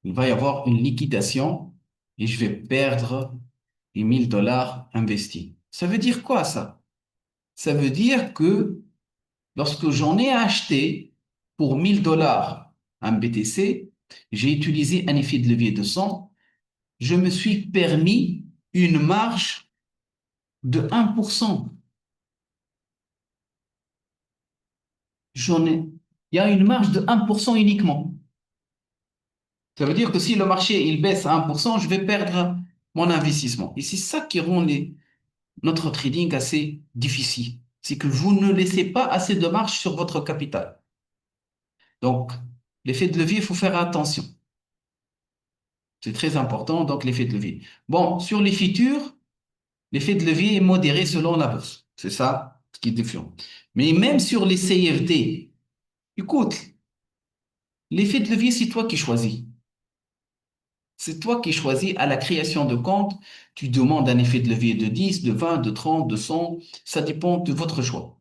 il va y avoir une liquidation et je vais perdre les 1000 $ investis. Ça veut dire quoi, ça? Ça veut dire que lorsque j'en ai acheté pour 1000 $ un BTC, j'ai utilisé un effet de levier de 100, je me suis permis une marge de 1%. J'en ai, il y a une marge de 1% uniquement. Ça veut dire que si le marché il baisse à 1%, je vais perdre mon investissement. Et c'est ça qui rend notre trading assez difficile. C'est que vous ne laissez pas assez de marge sur votre capital. Donc, l'effet de levier, il faut faire attention. C'est très important, donc l'effet de levier. Bon, sur les futurs, l'effet de levier est modéré selon la bourse. C'est ça ce qui est différent. Mais même sur les CFD, écoute, l'effet de levier, c'est toi qui choisis. C'est toi qui choisis à la création de compte. Tu demandes un effet de levier de 10, de 20, de 30, de 100. Ça dépend de votre choix.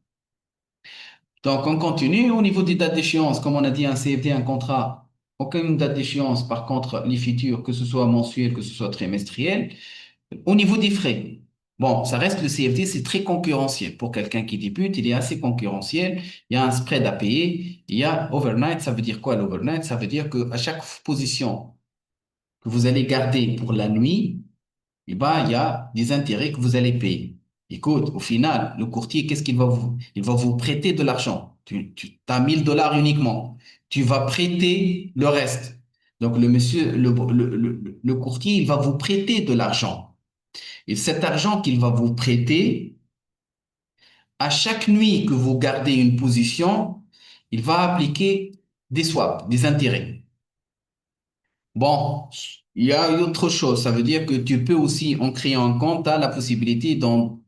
Donc, on continue. Au niveau des dates d'échéance, comme on a dit, un CFD, un contrat, aucune date d'échéance. Par contre, les futurs, que ce soit mensuel, que ce soit trimestriel. Au niveau des frais, bon, ça reste le CFD, c'est très concurrentiel. Pour quelqu'un qui débute, il est assez concurrentiel. Il y a un spread à payer. Il y a overnight. Ça veut dire quoi l'overnight? Ça veut dire qu'à chaque position que vous allez garder pour la nuit, eh ben, il y a des intérêts que vous allez payer. Écoute, au final, le courtier, qu'est-ce qu'il va vous? Il va vous prêter de l'argent. Tu as 1000 $ uniquement. Tu vas prêter le reste. Donc, le monsieur, le courtier, il va vous prêter de l'argent. Et cet argent qu'il va vous prêter, à chaque nuit que vous gardez une position, il va appliquer des swaps, des intérêts. Bon, il y a autre chose. Ça veut dire que tu peux aussi, en créant un compte, tu as la possibilité dans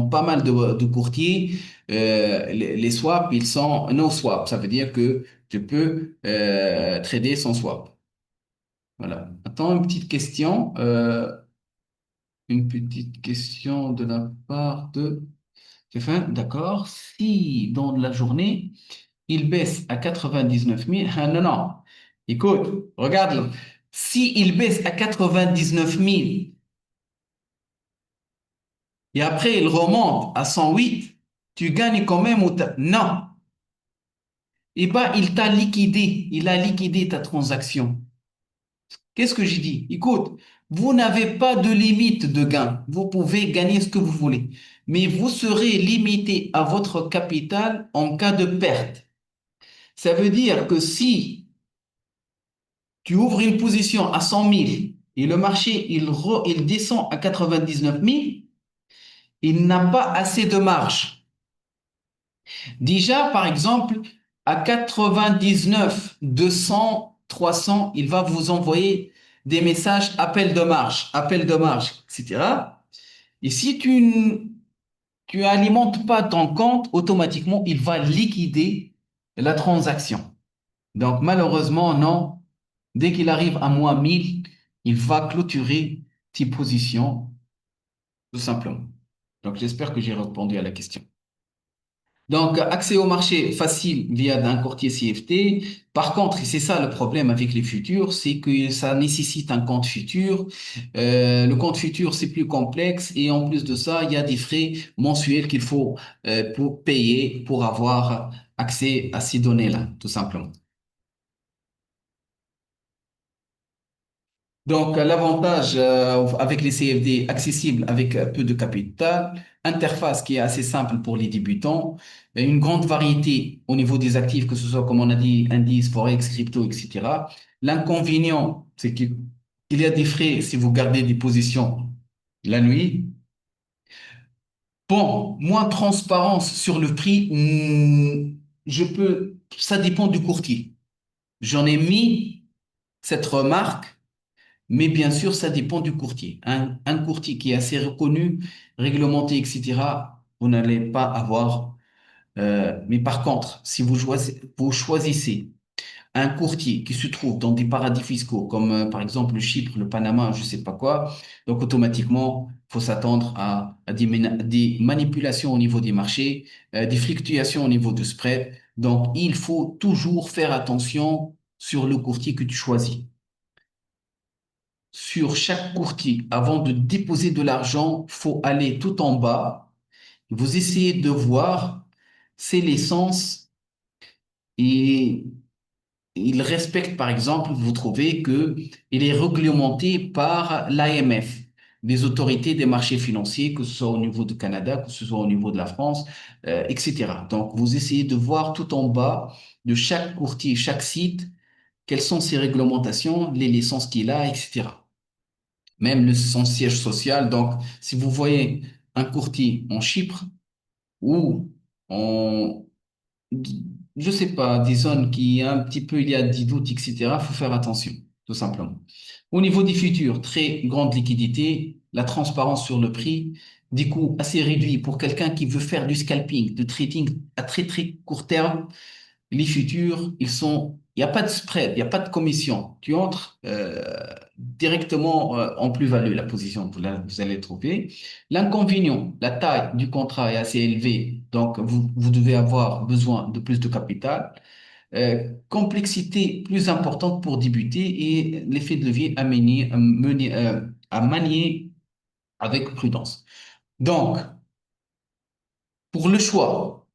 pas mal de courtiers, les swaps, ils sont no swap. Ça veut dire que tu peux trader sans swap. Voilà. Attends, une petite question de la part de Stéphane. D'accord. Si dans la journée, il baisse à 99 000, ah, non, non. Écoute, regarde, si il baisse à 99 000 et après il remonte à 108, tu gagnes quand même non. Eh bien, il t'a liquidé, il a liquidé ta transaction. Qu'est-ce que j'ai dit? Écoute, vous n'avez pas de limite de gain. Vous pouvez gagner ce que vous voulez, mais vous serez limité à votre capital en cas de perte. Ça veut dire que si tu ouvres une position à 100 000 et le marché, il descend à 99 000, il n'a pas assez de marge. Déjà, par exemple, à 99, 200, 300, il va vous envoyer des messages appel de marge, etc. Et si tu alimentes pas ton compte, automatiquement, il va liquider la transaction. Donc, malheureusement, non. Dès qu'il arrive à moins 1000, il va clôturer tes positions, tout simplement. Donc, j'espère que j'ai répondu à la question. Donc, accès au marché facile via un courtier CFD. Par contre, et c'est ça le problème avec les futurs, c'est que ça nécessite un compte futur. Le compte futur, c'est plus complexe et en plus de ça, il y a des frais mensuels qu'il faut pour payer pour avoir accès à ces données-là, tout simplement. Donc, l'avantage avec les CFD accessibles avec peu de capital, interface qui est assez simple pour les débutants, et une grande variété au niveau des actifs, que ce soit, comme on a dit, indices, forex, crypto, etc. L'inconvénient, c'est qu'il y a des frais si vous gardez des positions la nuit. Bon, moins de transparence sur le prix, ça dépend du courtier. J'en ai mis cette remarque. Mais bien sûr, ça dépend du courtier. Un courtier qui est assez reconnu, réglementé, etc., vous n'allez pas avoir. Mais par contre, si vous choisissez un courtier qui se trouve dans des paradis fiscaux, comme par exemple le Chypre, le Panama, je ne sais pas quoi, donc automatiquement, il faut s'attendre à des manipulations au niveau des marchés, des fluctuations au niveau de spread. Donc, il faut toujours faire attention sur le courtier que tu choisis sur chaque courtier, avant de déposer de l'argent, faut aller tout en bas. Vous essayez de voir ses licences et il respecte, par exemple, vous trouvez que il est réglementé par l'AMF, des autorités des marchés financiers, que ce soit au niveau du Canada, que ce soit au niveau de la France, etc. Donc, vous essayez de voir tout en bas de chaque courtier, chaque site, quelles sont ses réglementations, les licences qu'il a, etc. Même son siège social. Donc, si vous voyez un courtier en Chypre ou en, je sais pas, des zones qui un petit peu, il y a des doutes, etc., il faut faire attention, tout simplement. Au niveau des futurs, très grande liquidité, la transparence sur le prix, des coûts assez réduits pour quelqu'un qui veut faire du scalping, de trading à très très court terme. Les futurs, il n'y a pas de spread, il n'y a pas de commission. Tu entres directement en plus-value, la position, vous allez trouver. L'inconvénient, la taille du contrat est assez élevée, donc vous devez avoir besoin de plus de capital. Complexité plus importante pour débuter et l'effet de levier à manier avec prudence. Donc, pour le choix,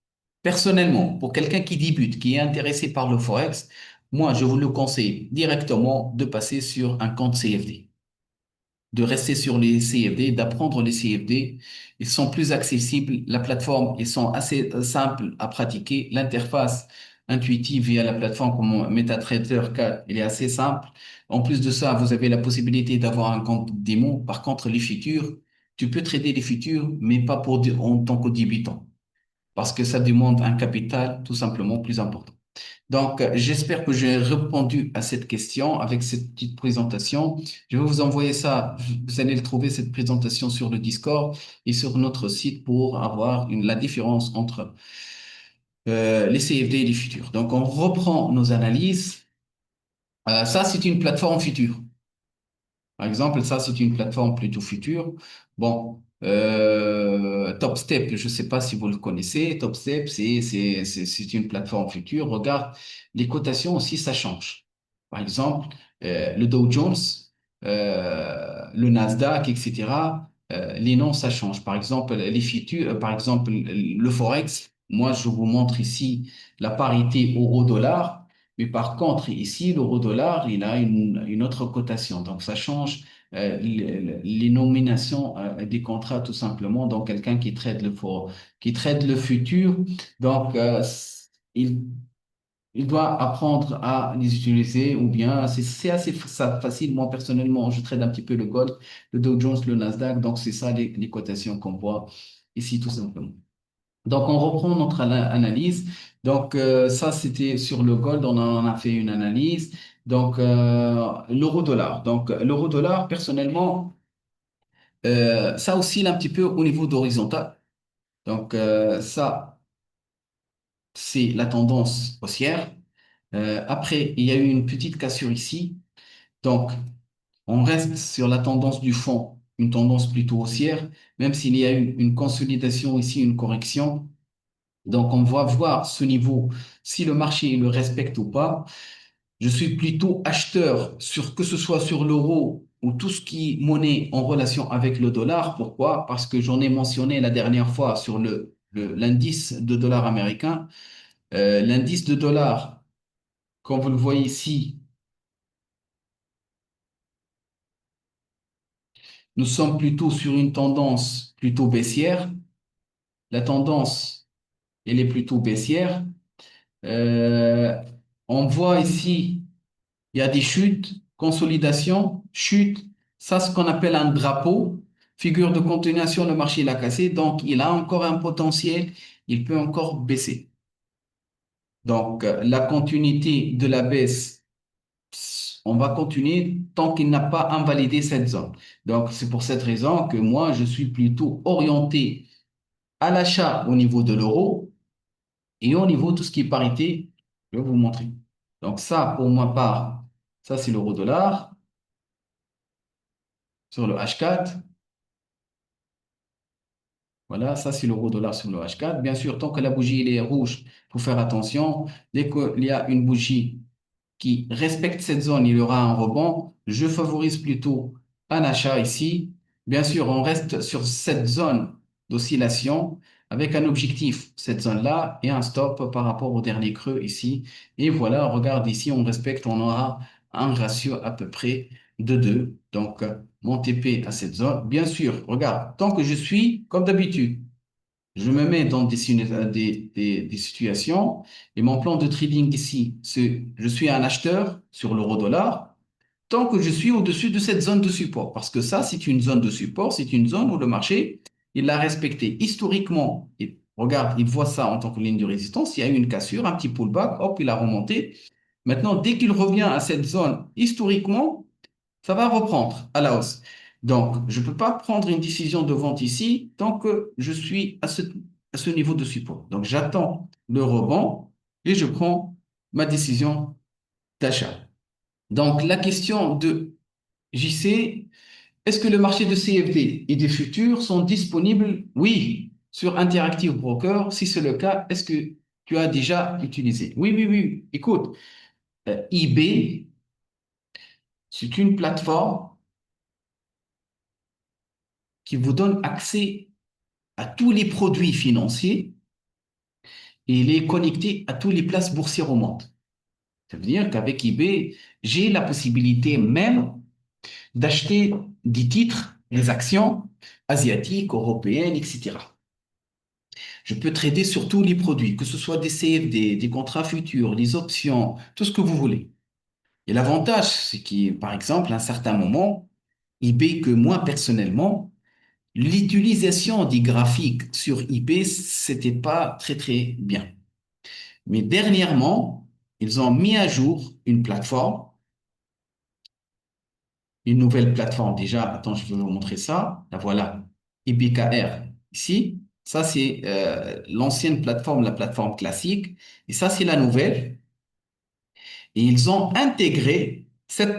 personnellement, pour quelqu'un qui débute, qui est intéressé par le Forex, moi, je vous le conseille directement de passer sur un compte CFD, de rester sur les CFD, d'apprendre les CFD. Ils sont plus accessibles. La plateforme, ils sont assez simples à pratiquer. L'interface intuitive via la plateforme comme MetaTrader 4, elle est assez simple. En plus de ça, vous avez la possibilité d'avoir un compte démo. Par contre, les futurs, tu peux trader les futurs, mais pas en tant que débutant parce que ça demande un capital tout simplement plus important. Donc, j'espère que j'ai répondu à cette question avec cette petite présentation. Je vais vous envoyer ça. Vous allez le trouver, cette présentation sur le Discord et sur notre site pour avoir la différence entre les CFD et les futurs. Donc, on reprend nos analyses. Ça, c'est une plateforme future. Par exemple, ça, c'est une plateforme plutôt future. Bon, TopStep, je ne sais pas si vous le connaissez. TopStep, c'est une plateforme future. Regarde, les cotations aussi, ça change. Par exemple, le Dow Jones, le Nasdaq, etc. Les noms, ça change. Par exemple, les futurs, par exemple, le Forex. Moi, je vous montre ici la parité euro-dollar. Mais par contre, ici, l'euro-dollar, il a une autre cotation. Donc, ça change les nominations des contrats tout simplement. Donc, quelqu'un qui trade le futur, donc, il, il doit apprendre à les utiliser ou bien c'est assez facile. Moi, personnellement, je trade un petit peu le gold, le Dow Jones, le Nasdaq. Donc, c'est ça les cotations qu'on voit ici tout simplement. Donc, on reprend notre analyse. Donc, ça, c'était sur le gold, on en a fait une analyse. Donc, l'euro-dollar. Donc, l'euro-dollar, personnellement, ça oscille un petit peu au niveau d'horizontal. Donc, ça, c'est la tendance haussière. Après, il y a eu une petite cassure ici. Donc, on reste sur la tendance du fond, une tendance plutôt haussière, même s'il y a eu une consolidation ici, une correction. Donc, on va voir ce niveau, si le marché le respecte ou pas. Je suis plutôt acheteur sur que ce soit sur l'euro ou tout ce qui est monnaie en relation avec le dollar. Pourquoi? Parce que j'en ai mentionné la dernière fois sur l'indice de dollar américain. L'indice de dollar, comme vous le voyez ici, nous sommes plutôt sur une tendance plutôt baissière. La tendance, elle est plutôt baissière. Euh, on voit ici, il y a des chutes, consolidation, chute. Ça, ce qu'on appelle un drapeau, figure de continuation, le marché l'a cassé, donc il a encore un potentiel, il peut encore baisser. Donc, la continuité de la baisse, on va continuer tant qu'il n'a pas invalidé cette zone. Donc, c'est pour cette raison que moi, je suis plutôt orienté à l'achat au niveau de l'euro et au niveau de tout ce qui est parité, je vais vous montrer. Donc, ça, pour ma part, ça, c'est l'euro-dollar sur le H4. Voilà, ça c'est l'euro-dollar sur le H4. Bien sûr, tant que la bougie elle est rouge, il faut faire attention. Dès qu'il y a une bougie qui respecte cette zone, il y aura un rebond. Je favorise plutôt un achat ici. Bien sûr, on reste sur cette zone d'oscillation avec un objectif, cette zone-là, et un stop par rapport au dernier creux ici. Et voilà, regarde ici, on respecte, on aura un ratio à peu près de 2. Donc, mon TP à cette zone. Bien sûr, regarde, tant que je suis, comme d'habitude, je me mets dans des situations et mon plan de trading ici, c'est je suis un acheteur sur l'euro-dollar tant que je suis au-dessus de cette zone de support. Parce que ça, c'est une zone de support, c'est une zone où le marché, il l'a respecté historiquement. Et regarde, il voit ça en tant que ligne de résistance. Il y a eu une cassure, un petit pullback, hop, il a remonté. Maintenant, dès qu'il revient à cette zone historiquement, ça va reprendre à la hausse. Donc, je ne peux pas prendre une décision de vente ici tant que je suis à ce niveau de support. Donc, j'attends le rebond et je prends ma décision d'achat. Donc, la question de JC, est-ce que le marché de CFD et des futurs sont disponibles? Oui, sur Interactive Broker. Si c'est le cas, est-ce que tu as déjà utilisé? Oui, oui, oui. Écoute, eBay, c'est une plateforme qui vous donne accès à tous les produits financiers et il est connecté à toutes les places boursières au monde. Ça veut dire qu'avec eBay, j'ai la possibilité même d'acheter des titres, des actions asiatiques, européennes, etc. Je peux trader sur tous les produits, que ce soit des CFD, des contrats futurs, des options, tout ce que vous voulez. Et l'avantage, c'est que, par exemple, à un certain moment, eBay, que moi personnellement, l'utilisation des graphiques sur eBay, c'était pas très, très bien. Mais dernièrement, ils ont mis à jour une plateforme, une nouvelle plateforme déjà. Attends, je vais vous montrer ça. La voilà, IBKR. Ici, ça c'est l'ancienne plateforme, la plateforme classique. Et ça c'est la nouvelle. Et ils ont intégré cette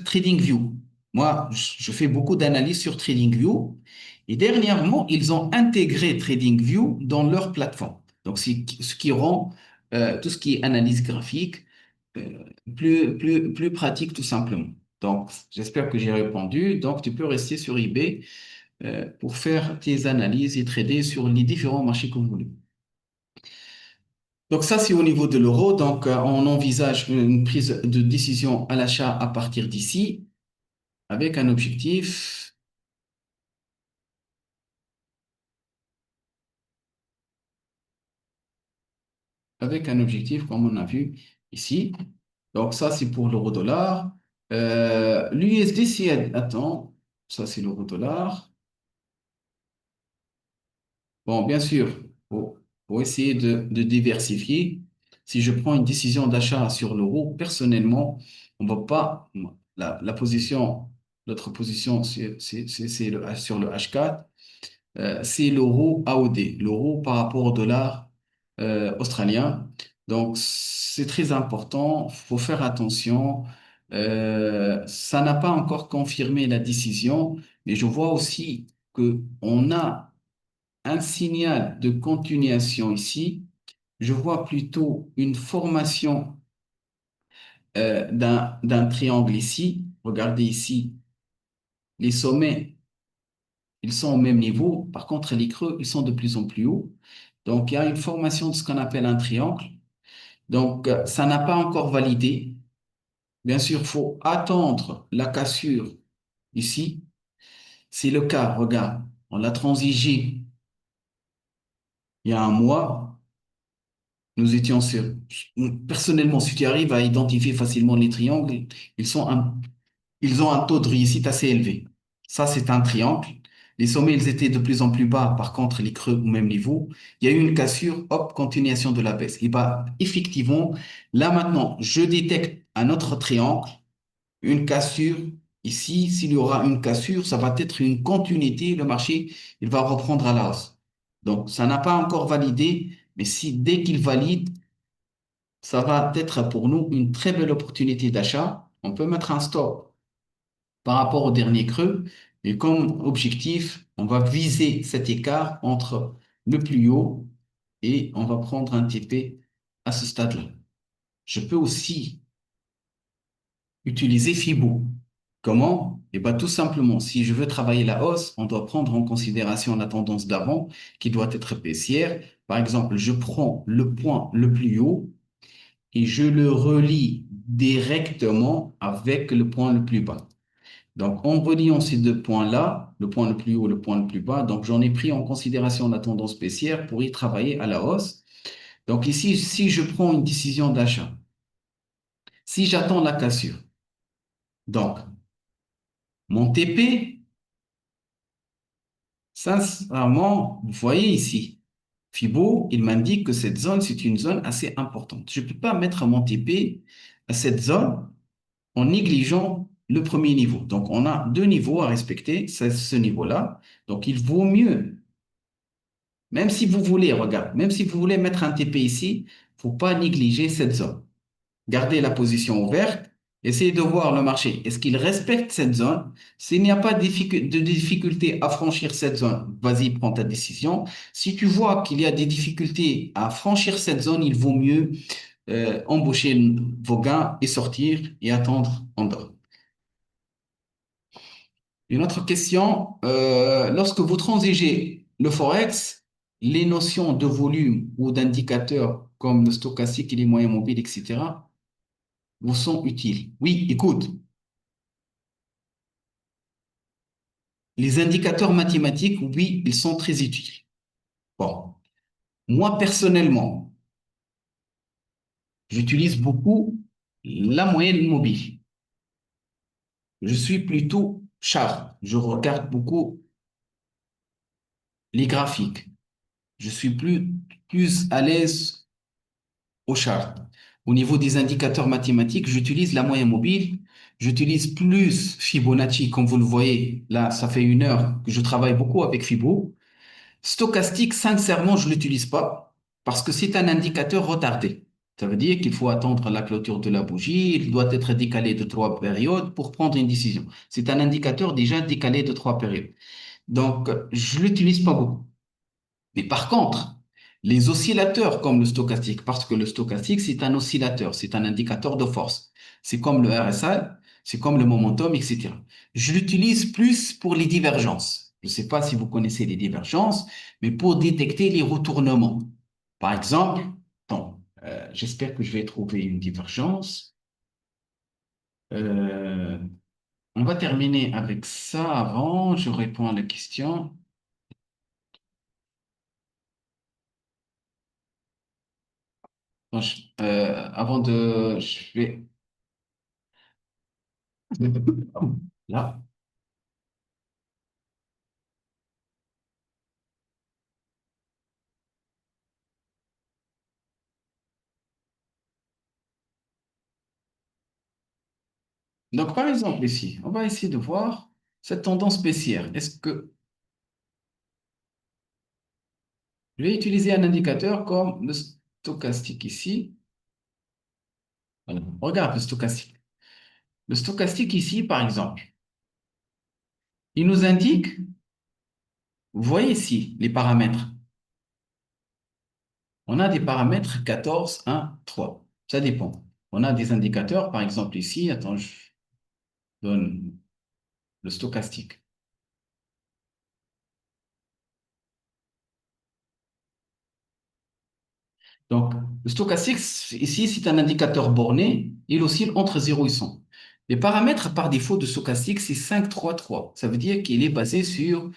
TradingView. Moi, je fais beaucoup d'analyses sur TradingView. Et dernièrement, ils ont intégré TradingView dans leur plateforme. Donc, c'est ce qui rend tout ce qui est analyse graphique plus pratique, tout simplement. Donc, j'espère que j'ai répondu. Donc, tu peux rester sur eBay pour faire tes analyses et trader sur les différents marchés que vous voulez. Donc ça, c'est au niveau de l'euro. Donc on envisage une prise de décision à l'achat à partir d'ici avec un objectif comme on a vu ici. Donc ça, c'est pour l'euro-dollar. L'USD, attends, ça c'est l'euro-dollar. Bon, bien sûr, pour essayer de diversifier, si je prends une décision d'achat sur l'euro, personnellement, on ne va pas, la position, notre position, sur le H4, c'est l'euro AOD, l'euro par rapport au dollar australien. Donc, c'est très important, il faut faire attention. Ça n'a pas encore confirmé la décision, mais je vois aussi que on a un signal de continuation ici. Je vois plutôt une formation d'un triangle ici. Regardez ici, les sommets, ils sont au même niveau. Par contre, les creux, ils sont de plus en plus hauts. Donc, il y a une formation de ce qu'on appelle un triangle. Donc, ça n'a pas encore validé. Bien sûr, il faut attendre la cassure ici. C'est le cas, regarde, on l'a transigé il y a un mois. Nous étions sur... Personnellement, si tu arrives à identifier facilement les triangles, ils sont ils ont un taux de réussite assez élevé. Ça, c'est un triangle. Les sommets, ils étaient de plus en plus bas. Par contre, les creux au même niveau. Il y a eu une cassure, hop, continuation de la baisse. Et bah, effectivement, là maintenant, je détecte un autre triangle, une cassure. Ici, s'il y aura une cassure, ça va être une continuité. Le marché, il va reprendre à la hausse. Donc, ça n'a pas encore validé, mais si dès qu'il valide, ça va être pour nous une très belle opportunité d'achat. On peut mettre un stop par rapport au dernier creux. Et comme objectif, on va viser cet écart entre le plus haut et on va prendre un TP à ce stade-là. Je peux aussi utiliser Fibo. Comment? Eh bien, tout simplement, si je veux travailler la hausse, on doit prendre en considération la tendance d'avant qui doit être baissière. Par exemple, je prends le point le plus haut et je le relie directement avec le point le plus bas. Donc, en reliant ces deux points-là, le point le plus haut, le point le plus bas, donc j'en ai pris en considération la tendance baissière pour y travailler à la hausse. Donc ici, si je prends une décision d'achat, si j'attends la cassure, donc mon TP, sincèrement, vous voyez ici, Fibo, il m'indique que cette zone, c'est une zone assez importante. Je ne peux pas mettre mon TP à cette zone en négligeant le premier niveau. Donc, on a deux niveaux à respecter, c'est ce niveau-là. Donc, il vaut mieux. Même si vous voulez, regarde, même si vous voulez mettre un TP ici, il ne faut pas négliger cette zone. Gardez la position ouverte, essayez de voir le marché. Est-ce qu'il respecte cette zone? S'il n'y a pas de difficulté à franchir cette zone, vas-y, prends ta décision. Si tu vois qu'il y a des difficultés à franchir cette zone, il vaut mieux embaucher vos gains et sortir et attendre en dehors. Une autre question, lorsque vous transigez le Forex, les notions de volume ou d'indicateurs comme le stochastique et les moyens mobiles, etc., vous sont utiles. Oui, écoute, les indicateurs mathématiques, oui, ils sont très utiles. Bon, moi personnellement, j'utilise beaucoup la moyenne mobile. Je suis plutôt char. Je regarde beaucoup les graphiques. Je suis plus à l'aise au chart. Au niveau des indicateurs mathématiques, j'utilise la moyenne mobile, j'utilise plus Fibonacci, comme vous le voyez. Là, ça fait une heure que je travaille beaucoup avec Fibo. Stochastique, sincèrement, je ne l'utilise pas parce que c'est un indicateur retardé. Ça veut dire qu'il faut attendre la clôture de la bougie, il doit être décalé de 3 périodes pour prendre une décision. C'est un indicateur déjà décalé de 3 périodes. Donc, je ne l'utilise pas beaucoup. Mais par contre, les oscillateurs comme le stochastique, parce que le stochastique, c'est un oscillateur, c'est un indicateur de force. C'est comme le RSI, c'est comme le momentum, etc. Je l'utilise plus pour les divergences. Je ne sais pas si vous connaissez les divergences, mais pour détecter les retournements. Par exemple, bon, j'espère que je vais trouver une divergence. Euh, on va terminer avec ça avant. Je réponds à la question. Bon, avant de, je vais là. Donc, par exemple, ici, on va essayer de voir cette tendance baissière. Est-ce que je vais utiliser un indicateur comme le stochastique ici? Voilà. Regarde le stochastique. Le stochastique ici, par exemple, il nous indique Vous voyez ici les paramètres. On a des paramètres 14, 1, 3. Ça dépend. On a des indicateurs, par exemple ici, attends, je donne le stochastique. Donc, le stochastique, ici, c'est un indicateur borné. Il oscille entre 0 et 100. Les paramètres par défaut de stochastique, c'est 5, 3, 3. Ça veut dire qu'il est basé sur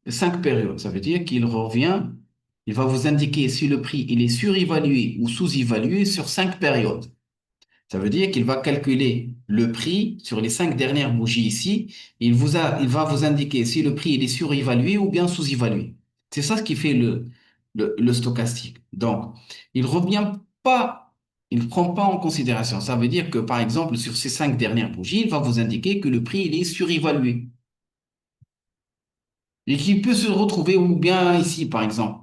5 périodes. Ça veut dire qu'il revient, il va vous indiquer si le prix il est surévalué ou sous-évalué sur 5 périodes. Ça veut dire qu'il va calculer le prix sur les 5 dernières bougies ici. Il va vous indiquer si le prix il est surévalué ou bien sous-évalué. C'est ça ce qui fait le stochastique. Donc, il revient pas, il prend pas en considération. Ça veut dire que, par exemple, sur ces 5 dernières bougies, il va vous indiquer que le prix il est surévalué et qu'il peut se retrouver ou bien ici, par exemple.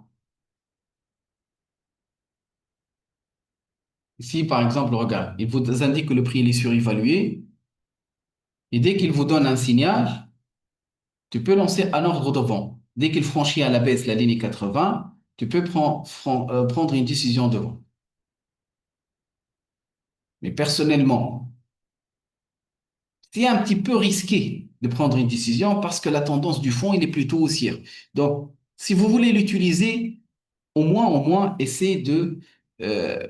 Ici, par exemple, regarde, il vous indique que le prix il est surévalué et dès qu'il vous donne un signal, tu peux lancer un ordre de vente. Dès qu'il franchit à la baisse la ligne 80, tu peux prendre une décision de vente. Mais personnellement, c'est un petit peu risqué de prendre une décision parce que la tendance du fond, il est plutôt haussière. Donc, si vous voulez l'utiliser, au moins, essayez euh,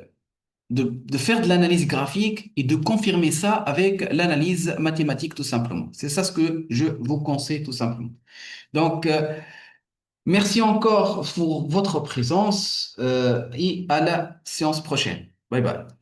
de faire de l'analyse graphique et de confirmer ça avec l'analyse mathématique, tout simplement. C'est ça ce que je vous conseille, tout simplement. Donc, merci encore pour votre présence et à la séance prochaine. Bye bye.